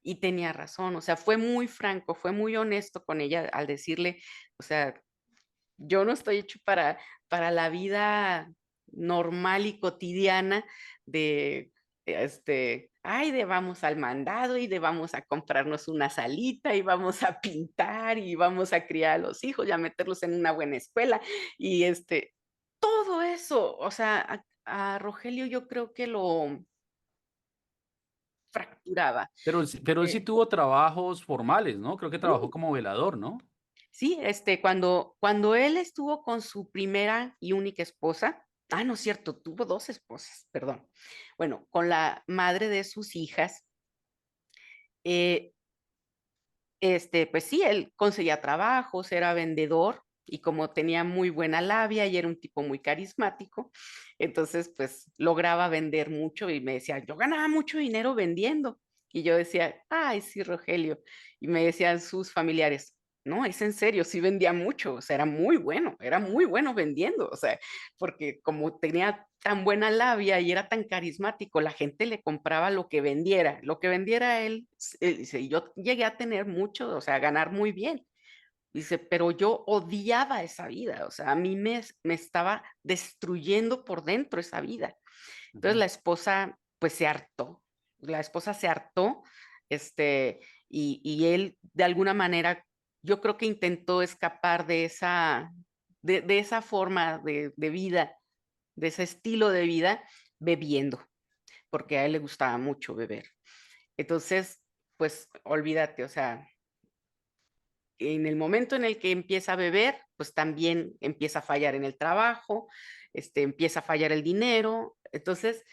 Y tenía razón, o sea, fue muy franco, fue muy honesto con ella al decirle, o sea, yo no estoy hecho para la vida normal y cotidiana de, ay, de vamos al mandado y de vamos a comprarnos una salita y vamos a pintar y vamos a criar a los hijos y a meterlos en una buena escuela. Y todo eso, o sea, a Rogelio yo creo que lo fracturaba. Pero él sí Eh, tuvo trabajos formales, ¿no? Creo que trabajó sí, como velador, ¿no? sí, cuando él estuvo con su primera y única esposa, no es cierto, tuvo dos esposas, perdón. Bueno, con la madre de sus hijas, eh, pues sí, él conseguía trabajos, era vendedor y como tenía muy buena labia y era un tipo muy carismático, entonces pues lograba vender mucho y me decía, yo ganaba mucho dinero vendiendo. Y yo decía, ay, sí, Rogelio. Y me decían sus familiares, no, es en serio, sí vendía mucho, o sea, era muy bueno vendiendo, o sea, porque como tenía tan buena labia y era tan carismático, la gente le compraba lo que vendiera él, dice, y yo llegué a tener mucho, o sea, a ganar muy bien. Dice, pero yo odiaba esa vida, o sea, a mí me estaba destruyendo por dentro esa vida. Entonces Ujú. la esposa, pues se hartó, la esposa se hartó, y él de alguna manera, yo creo que intentó escapar de esa forma de vida, de ese estilo de vida, bebiendo, porque a él le gustaba mucho beber. Entonces, pues olvídate, o sea, en el momento en el que empieza a beber, pues también empieza a fallar en el trabajo, empieza a fallar el dinero. Entonces,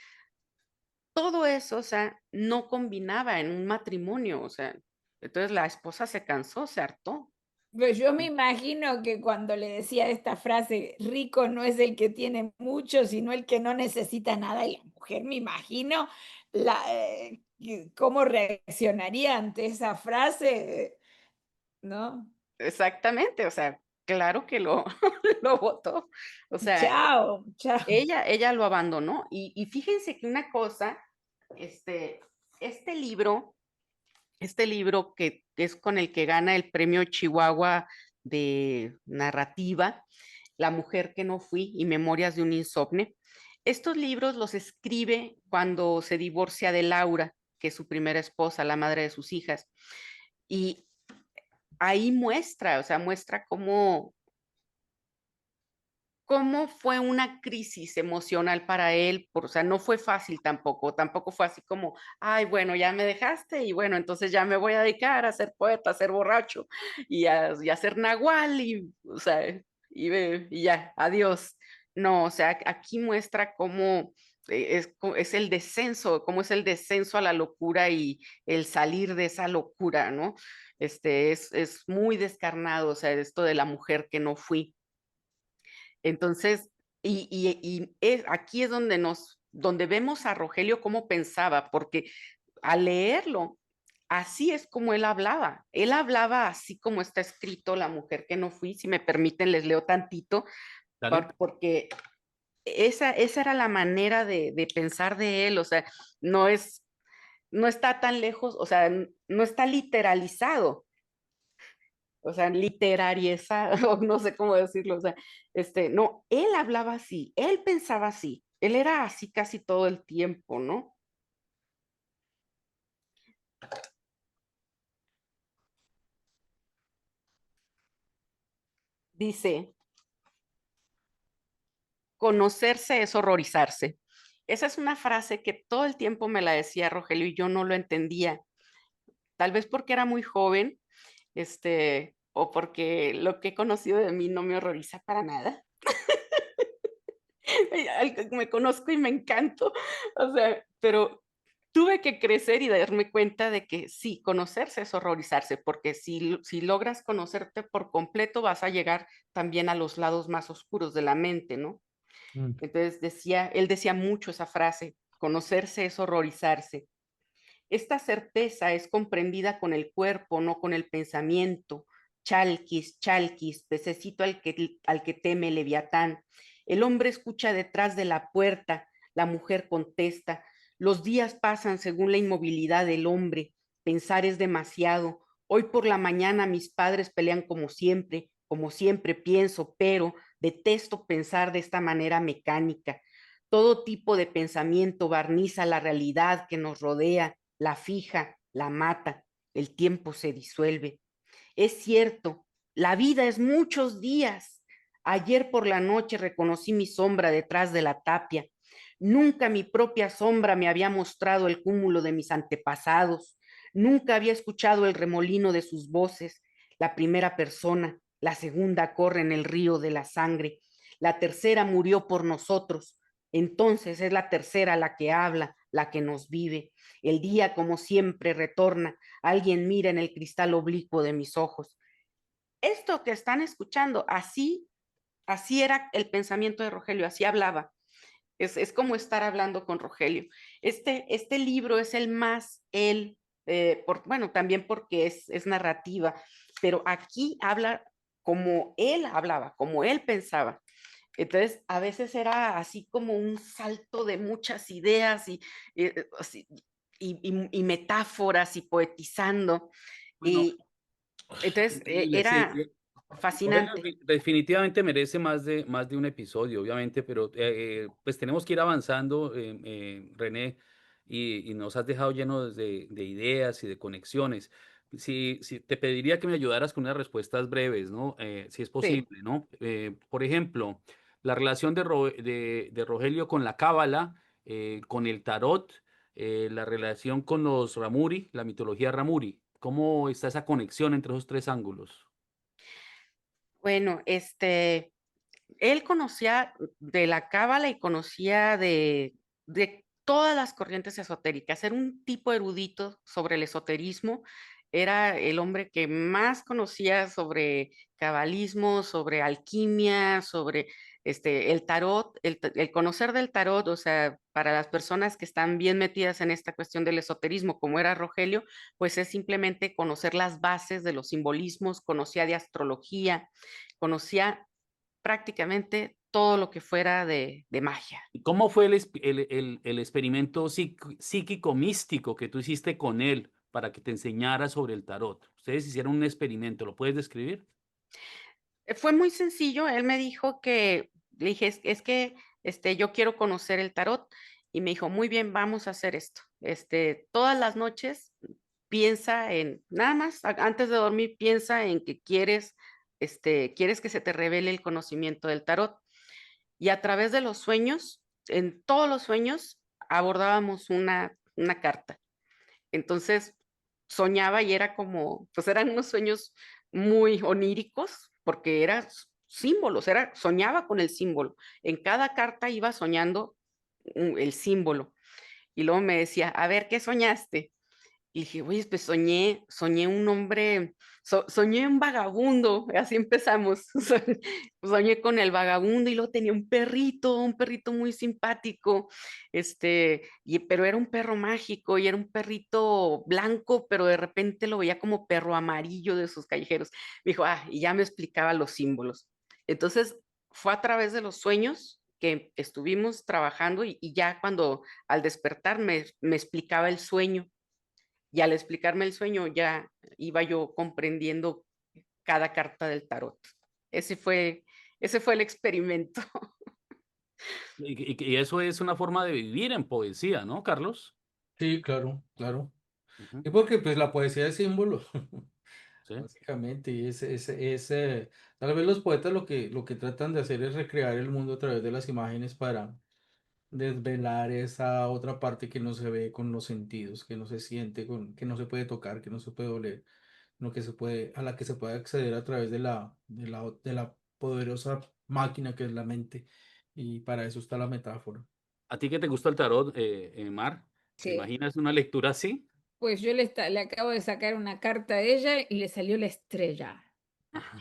todo eso, o sea, no combinaba en un matrimonio, o sea, entonces la esposa se cansó, se hartó. Pues yo me imagino que cuando le decía esta frase, rico no es el que tiene mucho, sino el que no necesita nada, y la mujer me imagino cómo reaccionaría ante esa frase, ¿no? Exactamente, o sea, claro que lo, lo votó. O sea, Chao, chao. ella lo abandonó. Y fíjense que una cosa, este, este libro, este libro que es con el que gana el premio Chihuahua de narrativa, La mujer que no fui y Memorias de un insomne. Estos libros los escribe cuando se divorcia de Laura, que es su primera esposa, la madre de sus hijas. Y ahí muestra, o sea, muestra cómo fue una crisis emocional para él, o sea, no fue fácil tampoco fue así como, ay, bueno, ya me dejaste y bueno, entonces ya me voy a dedicar a ser poeta, a ser borracho y a ser nahual o sea, y ya, adiós. No, o sea, aquí muestra cómo es el descenso, cómo es el descenso a la locura y el salir de esa locura, ¿no? Es muy descarnado, o sea, esto de la mujer que no fui. Entonces, aquí es donde vemos a Rogelio cómo pensaba, porque al leerlo, así es como él hablaba. Él hablaba así como está escrito La mujer que no fui. Si me permiten, les leo tantito, Dale. porque esa era la manera de pensar de él. O sea, no está tan lejos, o sea, no está literalizado, o sea, literariezado, o no sé cómo decirlo. O sea, no, él hablaba así, él pensaba así, él era así casi todo el tiempo, ¿no? Dice, conocerse es horrorizarse. Esa es una frase que todo el tiempo me la decía Rogelio y yo no lo entendía. Tal vez porque era muy joven, o porque lo que he conocido de mí no me horroriza para nada. Me conozco y me encanto, o sea, pero tuve que crecer y darme cuenta de que sí, conocerse es horrorizarse, porque si logras conocerte por completo, vas a llegar también a los lados más oscuros de la mente, ¿no? Mm. Entonces él decía mucho esa frase, conocerse es horrorizarse. Esta certeza es comprendida con el cuerpo, no con el pensamiento. Chalquis, chalquis, pececito al que teme Leviatán. El hombre escucha detrás de la puerta, la mujer contesta. Los días pasan según la inmovilidad del hombre. Pensar es demasiado. Hoy por la mañana mis padres pelean como siempre pienso, pero detesto pensar de esta manera mecánica. Todo tipo de pensamiento barniza la realidad que nos rodea, la fija, la mata, el tiempo se disuelve. Es cierto, la vida es muchos días. Ayer por la noche reconocí mi sombra detrás de la tapia. Nunca mi propia sombra me había mostrado el cúmulo de mis antepasados. Nunca había escuchado el remolino de sus voces. La primera persona, la segunda corre en el río de la sangre. La tercera murió por nosotros. Entonces es la tercera la que habla, la que nos vive. El día, como siempre, retorna. Alguien mira en el cristal oblicuo de mis ojos. Esto que están escuchando, así era el pensamiento de Rogelio, así hablaba. Es como estar hablando con Rogelio. Este libro es el más él, bueno, también porque es narrativa, pero aquí habla como él hablaba, como él pensaba. Entonces, a veces era así como un salto de muchas ideas y metáforas y poetizando. Bueno, Y entonces increíble, sí. era Rogelio fascinante. definitivamente merece más de un episodio, obviamente, pero pues tenemos que ir avanzando, René, y nos has dejado llenos de ideas y de conexiones. Si te pediría que me ayudaras con unas respuestas breves, ¿no? Si es Sí. posible, ¿no? Por ejemplo, la relación de Rogelio con la Cábala, con el tarot, la relación con los Ramuri, la mitología Ramuri. ¿Cómo está esa conexión entre esos tres ángulos? Bueno, él conocía de la cábala y conocía de todas las corrientes esotéricas. Era un tipo erudito sobre el esoterismo. Era el hombre que más conocía sobre cabalismo, sobre alquimia, sobre el tarot, el conocer del tarot. O sea, para las personas que están bien metidas en esta cuestión del esoterismo, como era Rogelio, pues es simplemente conocer las bases de los simbolismos, conocía de astrología, conocía prácticamente todo lo que fuera de magia. ¿Y cómo fue el experimento psíquico místico que tú hiciste con él para que te enseñara sobre el tarot? Ustedes hicieron un experimento, ¿lo puedes describir? Fue muy sencillo, él me dijo que, le dije, es que yo quiero conocer el tarot y me dijo, muy bien, vamos a hacer esto. Todas las noches piensa nada más, antes de dormir, piensa en que quieres que se te revele el conocimiento del tarot. Y a través de los sueños, en todos los sueños, abordábamos una carta. Entonces soñaba y era como, pues eran unos sueños muy oníricos, porque eran símbolos, soñaba con el símbolo. En cada carta iba soñando el símbolo. Y luego me decía, a ver, ¿qué soñaste? Y dije, oye, pues soñé un hombre, soñé un vagabundo, así empezamos. Soñé con el vagabundo y luego tenía un perrito muy simpático, pero era un perro mágico y era un perrito blanco, pero de repente lo veía como perro amarillo de sus callejeros. Me dijo, y ya me explicaba los símbolos. Entonces, fue a través de los sueños que estuvimos trabajando y ya cuando al despertar me explicaba el sueño. Y al explicarme el sueño ya iba yo comprendiendo cada carta del tarot. Ese fue, ese fue el experimento. Y eso es una forma de vivir en poesía, ¿no, Carlos? Sí, claro, claro. Ujú, Y porque pues la poesía es símbolo, sí. básicamente, y tal vez los poetas lo que tratan de hacer es recrear el mundo a través de las imágenes para desvelar esa otra parte que no se ve con los sentidos, que no se siente, que no se puede tocar, que no se puede oler, a la que se puede acceder a través de la poderosa máquina que es la mente. Y para eso está la metáfora. ¿A ti que te gusta el tarot, Mar? ¿Te Sí. imaginas una lectura así? Pues yo le acabo de sacar una carta a ella y le salió la estrella. Ajá.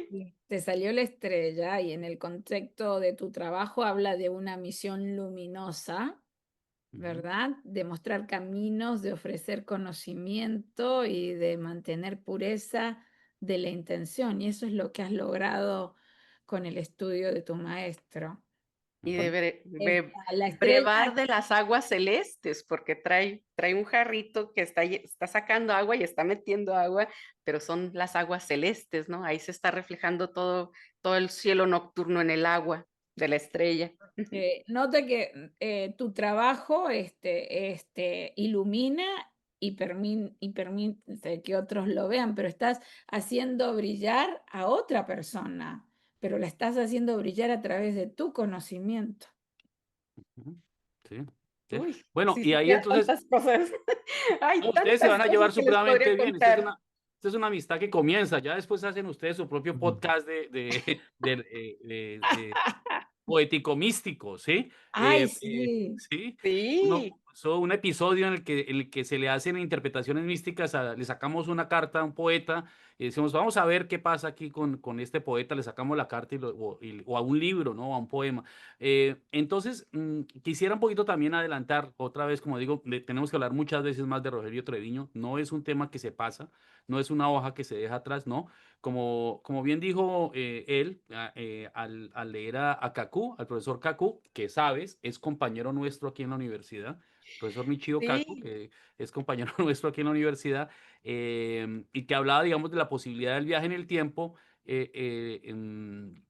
Sí, te salió la estrella y en el contexto de tu trabajo habla de una misión luminosa, Ujú, ¿verdad? De mostrar caminos, de ofrecer conocimiento y de mantener pureza de la intención. Y eso es lo que has logrado con el estudio de tu maestro. Y ujú. La estrella, brevar de las aguas celestes, porque trae un jarrito que está sacando agua y está metiendo agua, pero son las aguas celestes, ¿no? Ahí se está reflejando todo el cielo nocturno en el agua de la estrella. nota que tu trabajo ilumina y permite que otros lo vean, pero estás haciendo brillar a otra persona, pero la estás haciendo brillar a través de tu conocimiento. Ujú, sí, sí. Uy, Bueno, si y ahí supiera entonces, tantas cosas. no, Hay ustedes se tantas van a cosas llevar que les supremamente podría bien. contar. Esta es una amistad que comienza. Ya después hacen ustedes su propio Ujú. podcast poético místico, ¿sí? Ay, sí. Sí, Sí, un episodio en el que se le hacen interpretaciones místicas, le sacamos una carta a un poeta y decimos, vamos a ver qué pasa aquí con este poeta, le sacamos la carta o a un libro, ¿no? A un poema. Entonces, quisiera un poquito también adelantar, otra vez, como digo, tenemos que hablar muchas veces más de Rogelio Treviño, no es un tema que se pasa, no es una hoja que se deja atrás, no. Como bien dijo él, al leer a Kaku, al profesor Kaku, que sabes, es compañero nuestro aquí en la universidad, profesor Michio Kaku, sí. que es compañero nuestro aquí en la universidad, y que hablaba, digamos, de la posibilidad del viaje en el tiempo, eh, eh, em,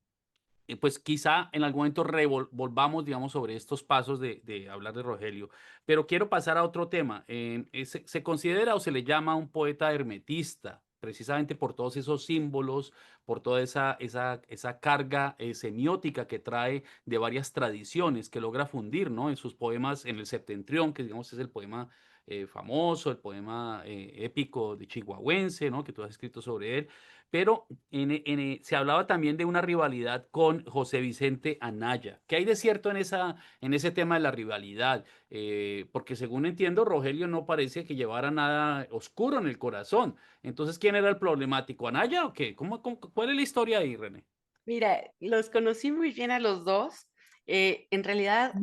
pues quizá en algún momento volvamos, digamos, sobre estos pasos de hablar de Rogelio. Pero quiero pasar a otro tema. Se considera o se le llama un poeta hermetista, precisamente por todos esos símbolos, por toda esa carga semiótica que trae de varias tradiciones que logra fundir, ¿no? En sus poemas, en el Septentrión, que digamos es el poema famoso, el poema épico de Chihuahuense, ¿no? Que tú has escrito sobre él, pero se hablaba también de una rivalidad con José Vicente Anaya. ¿Qué hay de cierto en ese tema de la rivalidad? Porque según entiendo, Rogelio no parece que llevara nada oscuro en el corazón. Entonces, ¿quién era el problemático? ¿Anaya o qué? ¿Cuál es la historia ahí, René? Mira, los conocí muy bien a los dos. En realidad,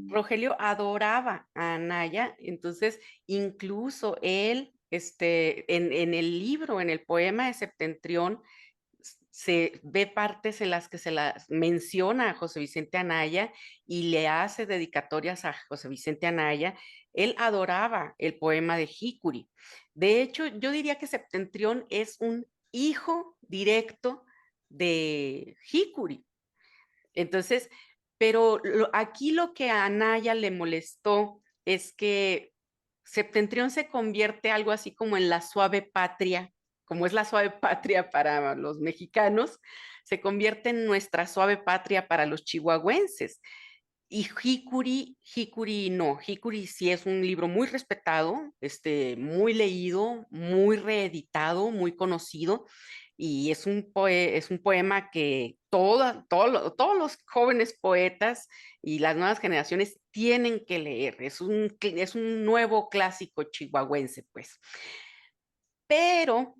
Rogelio adoraba a Anaya, entonces incluso él, en el libro, en el poema de Septentrión, se ve partes en las que se las menciona a José Vicente Anaya y le hace dedicatorias a José Vicente Anaya. Él adoraba el poema de Hikuri. De hecho, yo diría que Septentrión es un hijo directo de Hikuri. Entonces, pero aquí lo que a Anaya le molestó es que Septentrión se convierte algo así como en la suave patria, como es la suave patria para los mexicanos, se convierte en nuestra suave patria para los chihuahuenses. Y Hikuri no, Hikuri sí es un libro muy respetado, muy leído, muy reeditado, muy conocido, y es un poema que todos los jóvenes poetas y las nuevas generaciones tienen que leer. Es un nuevo clásico chihuahuense, pues. Pero,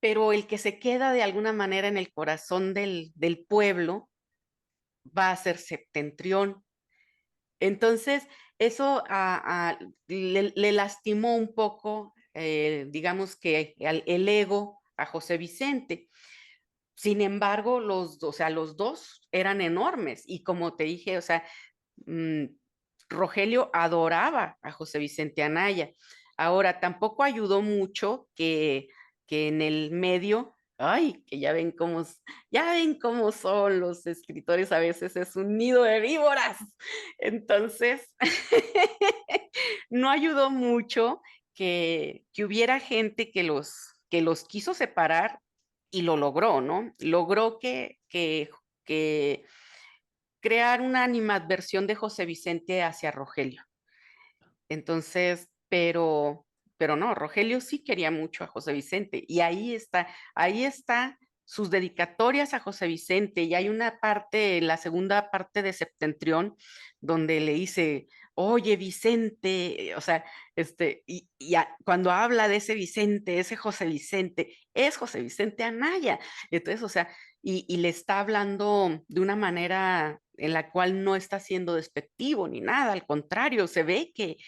pero el que se queda de alguna manera en el corazón del pueblo va a ser Septentrión. Entonces, eso le lastimó un poco, digamos que el ego a José Vicente. Sin embargo, o sea, los dos eran enormes y como te dije, o sea, mm, Rogelio adoraba a José Vicente Anaya. Ahora, tampoco ayudó mucho que en el medio, ay, que ya ven cómo son los escritores, a veces es un nido de víboras. Entonces, no ayudó mucho que hubiera gente que los quiso separar y lo logró, ¿no? Logró que crear una animadversión de José Vicente hacia Rogelio. Entonces, pero no, Rogelio sí quería mucho a José Vicente y ahí está sus dedicatorias a José Vicente y hay una parte, la segunda parte de Septentrión, donde le dice, oye Vicente, o sea, cuando habla de ese Vicente, ese José Vicente, es José Vicente Anaya. Entonces, o sea, y le está hablando de una manera en la cual no está siendo despectivo ni nada, al contrario, se ve que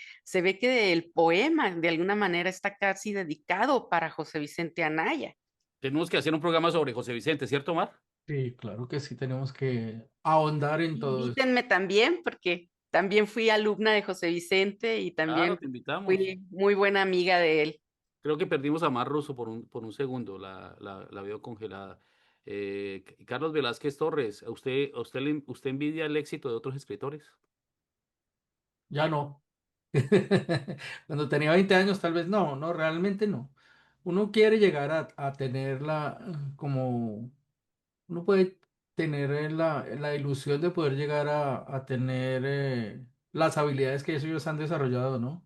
el poema de alguna manera está casi dedicado para José Vicente Anaya. Tenemos que hacer un programa sobre José Vicente, ¿cierto, Mar? Sí, claro que sí, tenemos que ahondar en todo eso. Invítenme también, porque también fui alumna de José Vicente y Claro, también te invitamos. fui muy buena amiga de él. Creo que perdimos a Mar Russo por un segundo, la veo congelada. Carlos Velázquez Torres, ¿usted envidia el éxito de otros escritores? Ya no. Cuando tenía 20 años, tal vez no, no, realmente no. Uno quiere llegar a tenerla como, uno puede tener la ilusión de poder llegar a tener las habilidades que ellos han desarrollado, ¿no?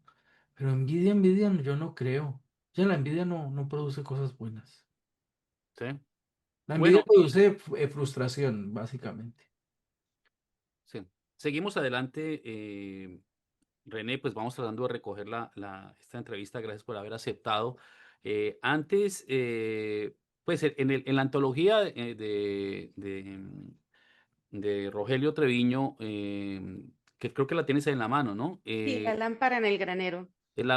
Pero envidia, yo no creo. Ya la envidia no produce cosas buenas. Sí. La envidia Bueno, produce frustración, básicamente. sí. Seguimos adelante. René, pues vamos tratando de recoger esta entrevista. Gracias por haber aceptado. Antes, pues en la antología de Rogelio Treviño, que creo que la tienes ahí en la mano, ¿no? Sí, la lámpara en el granero. El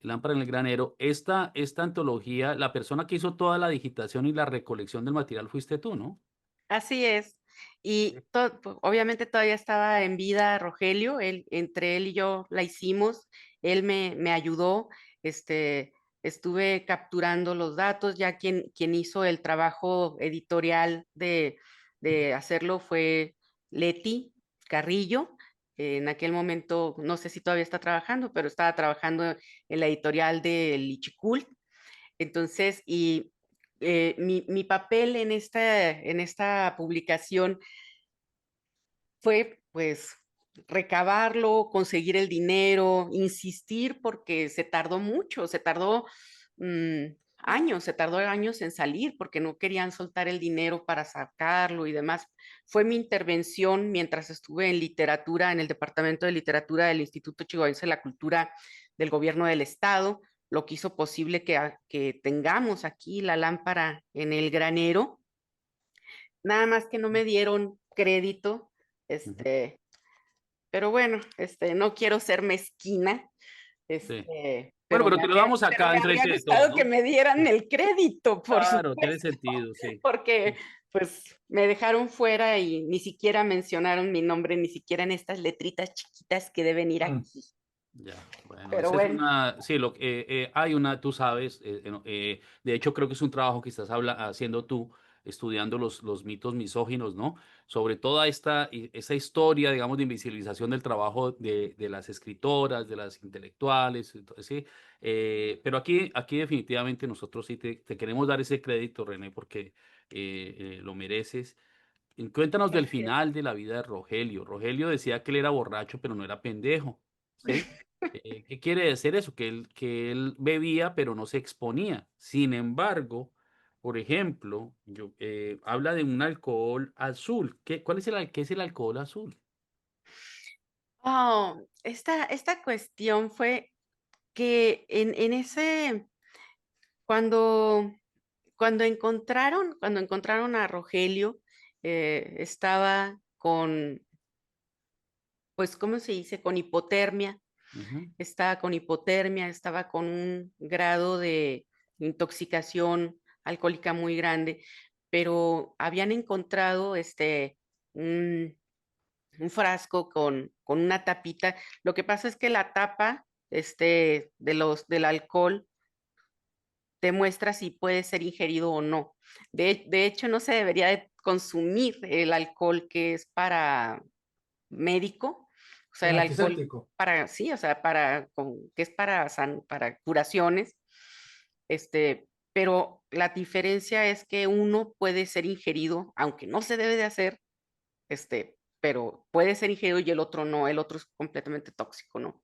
Lámpara en el Granero. Esta antología, la persona que hizo toda la digitación y la recolección del material fuiste tú, ¿no? Así es. Y pues, obviamente todavía estaba en vida Rogelio, entre él y yo la hicimos, él me ayudó, este, estuve capturando los datos, ya quien hizo el trabajo editorial de hacerlo fue Leti Carrillo. En aquel momento, no sé si todavía está trabajando, pero estaba trabajando en la editorial de Lichicul. Entonces, mi papel en esta publicación fue, pues, recabarlo, conseguir el dinero, insistir porque se tardó mucho, se tardó años en salir porque no querían soltar el dinero para sacarlo y demás. Fue mi intervención mientras estuve en literatura, en el Departamento de Literatura del Instituto Chihuahuense de la Cultura del Gobierno del Estado, lo que hizo posible que tengamos aquí la lámpara en el granero. Nada más que no me dieron crédito, Ujú. pero bueno, no quiero ser mezquina, Sí. Bueno, pero te lo damos pero acá me habría enfrente de todos, gustado que ¿no? me dieran el crédito, por Claro, tiene supuesto, sentido, sí. porque Sí. pues me dejaron fuera y ni siquiera mencionaron mi nombre, ni siquiera en estas letritas chiquitas que deben ir Mm. aquí. Ya, bueno, Pero esa es bueno, una, sí, hay una, tú sabes, de hecho creo que es un trabajo que estás haciendo tú, estudiando los mitos misóginos, ¿no? Sobre toda esa historia, digamos, de invisibilización del trabajo de las escritoras, de las intelectuales, entonces, sí, pero aquí definitivamente nosotros sí te queremos dar ese crédito, René, porque lo mereces. Cuéntanos del gracias. final de la vida de Rogelio. Rogelio decía que él era borracho, pero no era pendejo, ¿sí? ¿Qué quiere decir eso? Que él bebía, pero no se exponía. Sin embargo, por ejemplo, habla de un alcohol azul. ¿Cuál es qué es el alcohol azul? Oh, esta cuestión fue que en ese, cuando, cuando encontraron a Rogelio, estaba con, pues, ¿cómo se dice? Con hipotermia. Ujú. Estaba con hipotermia, estaba con un grado de intoxicación alcohólica muy grande, pero habían encontrado un frasco con una tapita. Lo que pasa es que la tapa del alcohol te muestra si puede ser ingerido o no. De hecho, no se debería de consumir el alcohol que es para médico, o sea, Un el alcohol antiséptico. para, sí, o sea, que es para curaciones, pero la diferencia es que uno puede ser ingerido, aunque no se debe de hacer, pero puede ser ingerido y el otro no, el otro es completamente tóxico, ¿no? Ujú.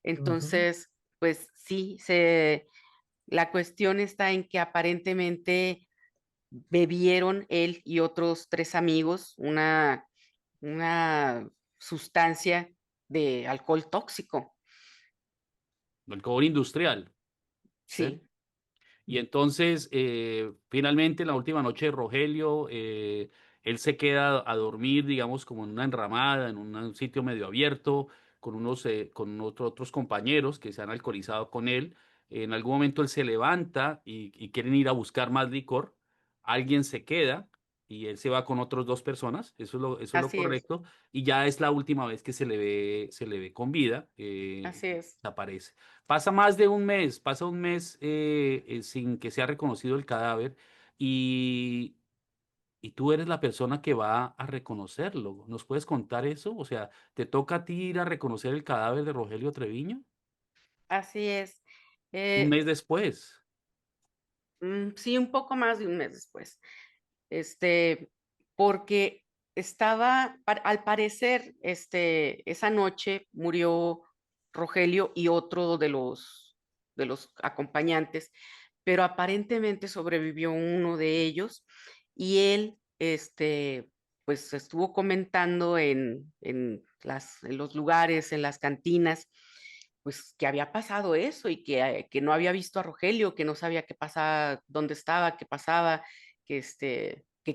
Entonces, pues sí, la cuestión está en que aparentemente bebieron él y otros tres amigos una sustancia de alcohol tóxico. Alcohol industrial. ¿Sí? Sí, Y entonces, finalmente, en la última noche de Rogelio, él se queda a dormir, digamos, como en una enramada, en un sitio medio abierto, con otros compañeros que se han alcoholizado con él. En algún momento él se levanta y quieren ir a buscar más licor. Alguien se queda y él se va con otras dos personas. Eso es lo así es, correcto. Y ya es la última vez que se le ve con vida. así es. Desaparece. Pasa más de un mes, pasa un mes sin que sea reconocido el cadáver y, y tú eres la persona que va a reconocerlo. ¿Nos puedes contar eso? O sea, ¿te toca a ti ir a reconocer el cadáver de Rogelio Treviño? Así es. Un Eh, mes después. sí, un poco más de un mes después. Porque al parecer, esa noche murió Rogelio y otro de los acompañantes, pero aparentemente sobrevivió uno de ellos y él, pues estuvo comentando en los lugares, en las cantinas, pues que había pasado eso y que no había visto a Rogelio, que no sabía qué pasaba, dónde estaba, qué pasaba, que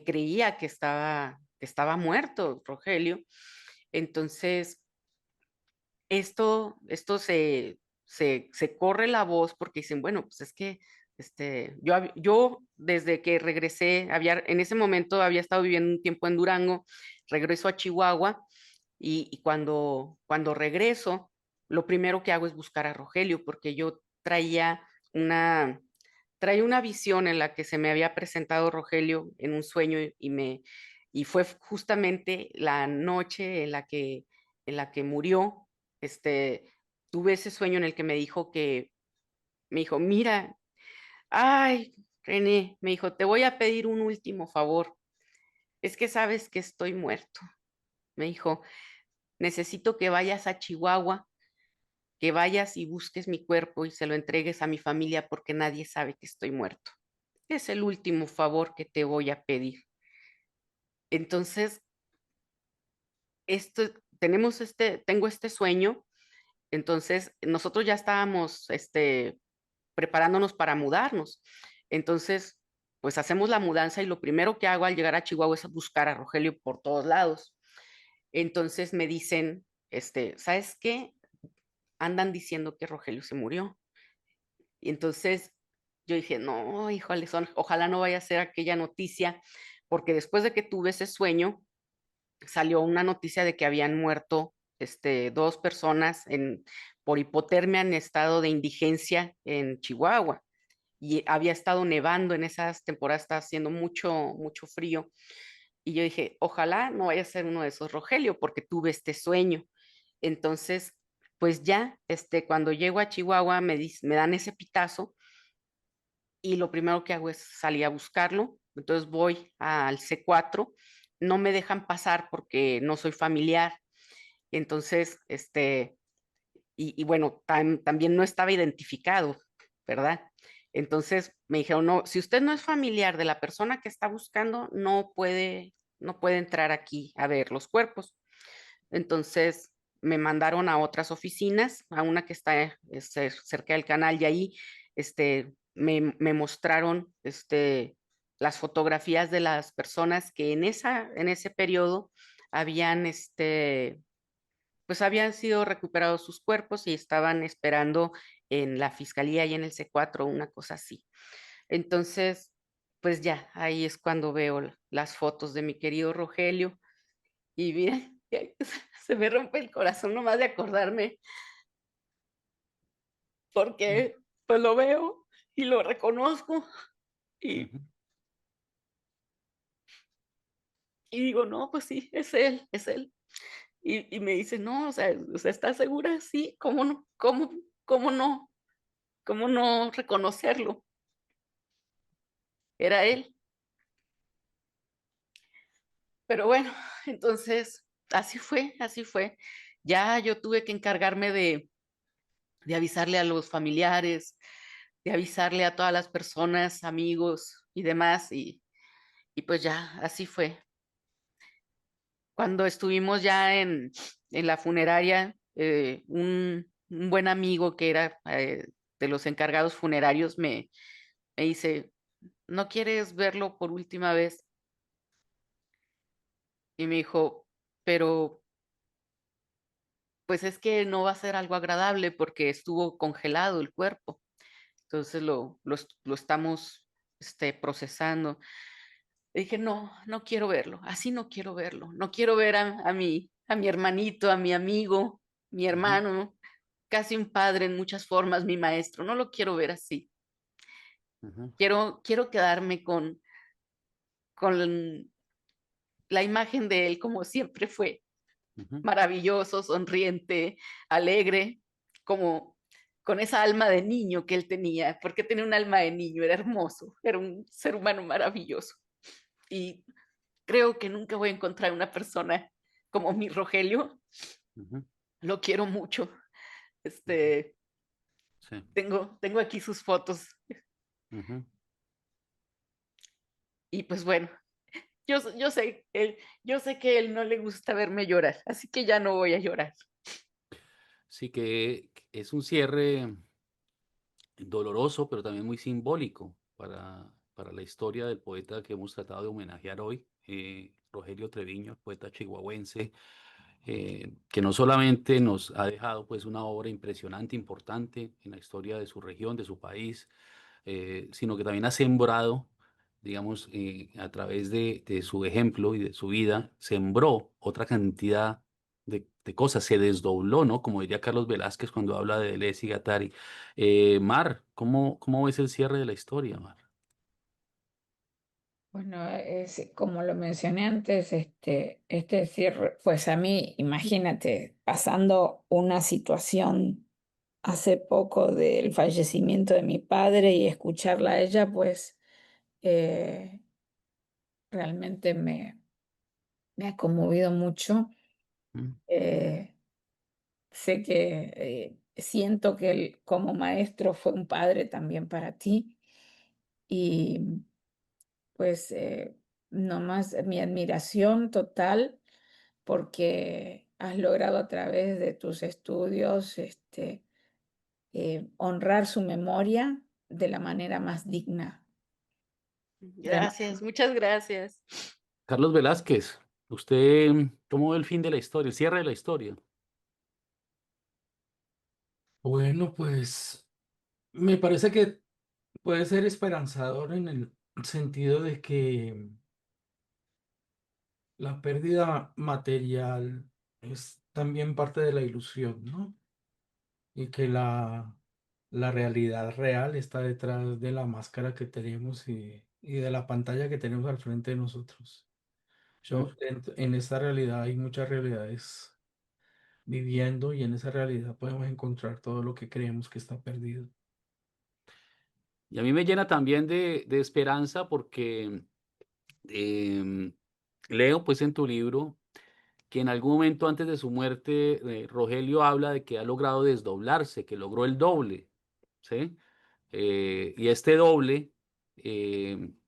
creía que estaba muerto Rogelio. Entonces, se corre la voz porque dicen, bueno, pues es que yo desde que regresé, en ese momento había estado viviendo un tiempo en Durango, regreso a Chihuahua y cuando regreso, lo primero que hago es buscar a Rogelio porque yo una, traía una visión en la que se me había presentado Rogelio en un sueño y fue justamente la noche en la que murió. Tuve ese sueño en el que me dijo, mira, ay, René, me dijo, te voy a pedir un último favor. Es que sabes que estoy muerto. Me dijo, necesito que vayas a Chihuahua, que vayas y busques mi cuerpo y se lo entregues a mi familia porque nadie sabe que estoy muerto. Es el último favor que te voy a pedir. Entonces, esto, tengo este sueño. Entonces, nosotros ya estábamos, preparándonos para mudarnos. Entonces, pues hacemos la mudanza y lo primero que hago al llegar a Chihuahua es buscar a Rogelio por todos lados. Entonces me dicen, ¿sabes qué? Andan diciendo que Rogelio se murió. Y entonces yo dije, no, híjole, ojalá no vaya a ser aquella noticia, porque después de que tuve ese sueño, salió una noticia de que habían muerto dos personas por hipotermia en estado de indigencia en Chihuahua. Y había estado nevando en esas temporadas, estaba haciendo mucho, mucho frío. Y yo dije, ojalá no vaya a ser uno de esos Rogelio, porque tuve este sueño. Entonces, pues ya, cuando llego a Chihuahua, me dan ese pitazo y lo primero que hago es salir a buscarlo. Entonces voy al C4, no me dejan pasar porque no soy familiar. Entonces, y bueno, también no estaba identificado, ¿verdad? Entonces me dijeron, no, si usted no es familiar de la persona que está buscando, no puede entrar aquí a ver los cuerpos. Entonces me mandaron a otras oficinas, a una que está cerca del canal, y ahí me mostraron las fotografías de las personas que en ese periodo habían, pues habían sido recuperados sus cuerpos y estaban esperando en la fiscalía y en el C4, una cosa así. Entonces, pues ya, ahí es cuando veo las fotos de mi querido Rogelio y miren, se me rompe el corazón nomás de acordarme, porque pues lo veo y lo reconozco y, Ujú. y digo, no, pues sí, es él, es él. Y me dice, no, o sea, ¿estás segura? Sí, ¿cómo no? ¿Cómo no? ¿Cómo no reconocerlo? Era él. Pero bueno, entonces, así fue, así fue. Ya yo tuve que encargarme de avisarle a los familiares, de avisarle a todas las personas, amigos y demás, y pues ya, así fue. Cuando estuvimos ya en la funeraria, un buen amigo que era de los encargados funerarios me dice, ¿no quieres verlo por última vez? Y me dijo, pero pues es que no va a ser algo agradable porque estuvo congelado el cuerpo. Entonces lo estamos procesando. Le dije, no, no quiero verlo, así no quiero verlo, no quiero ver a mi hermanito, a mi amigo, mi Ujú. hermano, casi un padre en muchas formas, mi maestro, no lo quiero ver así. Ujú. Quiero quedarme con la imagen de él como siempre fue, Ujú. maravilloso, sonriente, alegre, como con esa alma de niño que él tenía, porque tenía un alma de niño, era hermoso, era un ser humano maravilloso. Y creo que nunca voy a encontrar una persona como mi Rogelio. Ujú. Lo quiero mucho. Ujú. Sí. Tengo aquí sus fotos Ujú. y pues bueno, yo sé que a él no le gusta verme llorar, así que ya no voy a llorar. Sí que es un cierre doloroso, pero también muy simbólico para la historia del poeta que hemos tratado de homenajear hoy, Rogelio Treviño, el poeta chihuahuense, que no solamente nos ha dejado pues una obra impresionante, importante en la historia de su región, de su país, sino que también ha sembrado, digamos, a través de su ejemplo y de su vida, sembró otra cantidad de cosas, se desdobló, ¿no? Como diría Carlos Velázquez cuando habla de Deleuze y Guattari. Mar, ¿cómo ves el cierre de la historia, Mar? Bueno, es, como lo mencioné antes, este cierre, pues a mí, imagínate, pasando una situación hace poco del fallecimiento de mi padre y escucharla a ella, pues eh, realmente me ha conmovido mucho. Mm. Eh, sé que siento que él como maestro fue un padre también para ti y pues nomás mi admiración total porque has logrado a través de tus estudios honrar su memoria de la manera más digna. de la ma- Gracias, muchas gracias. Carlos Velázquez, ¿usted cómo ve el fin de la historia, el cierre de la historia? Bueno, pues me parece que puede ser esperanzador en el sentido de que la pérdida material es también parte de la ilusión, ¿no? Y que la realidad real está detrás de la máscara que tenemos y de la pantalla que tenemos al frente de nosotros. Mm. En esta realidad hay muchas realidades viviendo y en esa realidad podemos encontrar todo lo que creemos que está perdido. Y a mí me llena también de esperanza porque em, leo pues en tu libro que en algún momento antes de su muerte, Rogelio habla de que ha logrado desdoblarse, que logró el doble, ¿sí? Y este doble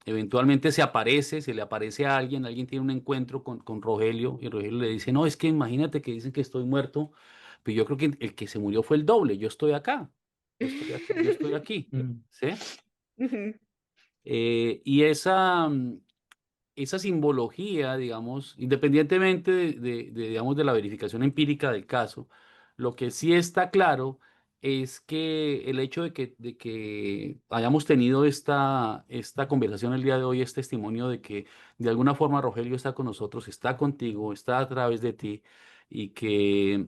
eventualmente se le aparece a alguien, alguien tiene un encuentro con Rogelio y Rogelio le dice, no, es que imagínate que dicen que estoy muerto, pero yo creo que el que se murió fue el doble, yo estoy acá, yo estoy aquí, Mm. ¿sí? Ujú. Y esa simbología, digamos, independientemente digamos, de la verificación empírica del caso, lo que sí está claro es que el hecho de que hayamos tenido esta conversación el día de hoy, es testimonio de que de alguna forma Rogelio está con nosotros, está contigo, está a través de ti y que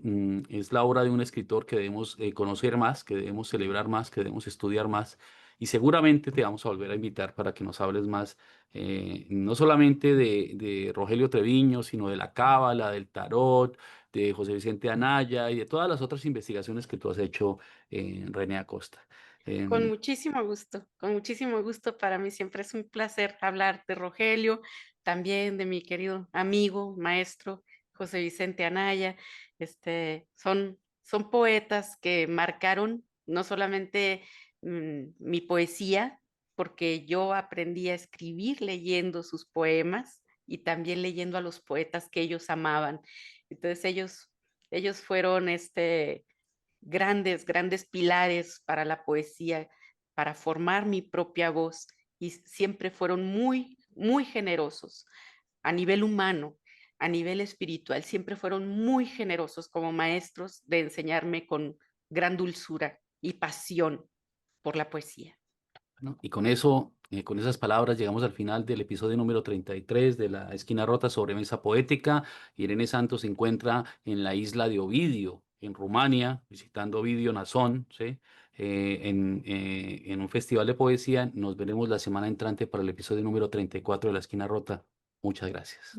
es la obra de un escritor que debemos conocer más, que debemos celebrar más, que debemos estudiar más. Y seguramente te vamos a volver a invitar para que nos hables más no solamente de Rogelio Treviño, sino de la Cábala, del Tarot, de José Vicente Anaya y de todas las otras investigaciones que tú has hecho, René Acosta. Em, Con muchísimo gusto. Para mí siempre es un placer hablar de Rogelio, también de mi querido amigo, maestro José Vicente Anaya. Son poetas que marcaron no solamente mi poesía, porque yo aprendí a escribir leyendo sus poemas y también leyendo a los poetas que ellos amaban. Entonces ellos fueron grandes pilares para la poesía, para formar mi propia voz y siempre fueron muy generosos a nivel humano, a nivel espiritual, siempre fueron muy generosos como maestros de enseñarme con gran dulzura y pasión por la poesía. ¿no? Y con eso, con esas palabras, llegamos al final del episodio número 33 de La Esquina Rota sobre Mesa Poética. Irene Santos se encuentra en la isla de Ovidio, en Rumania, visitando Ovidio Nazón, ¿sí? En un festival de poesía. Nos veremos la semana entrante para el episodio número 34 de La Esquina Rota. Muchas gracias.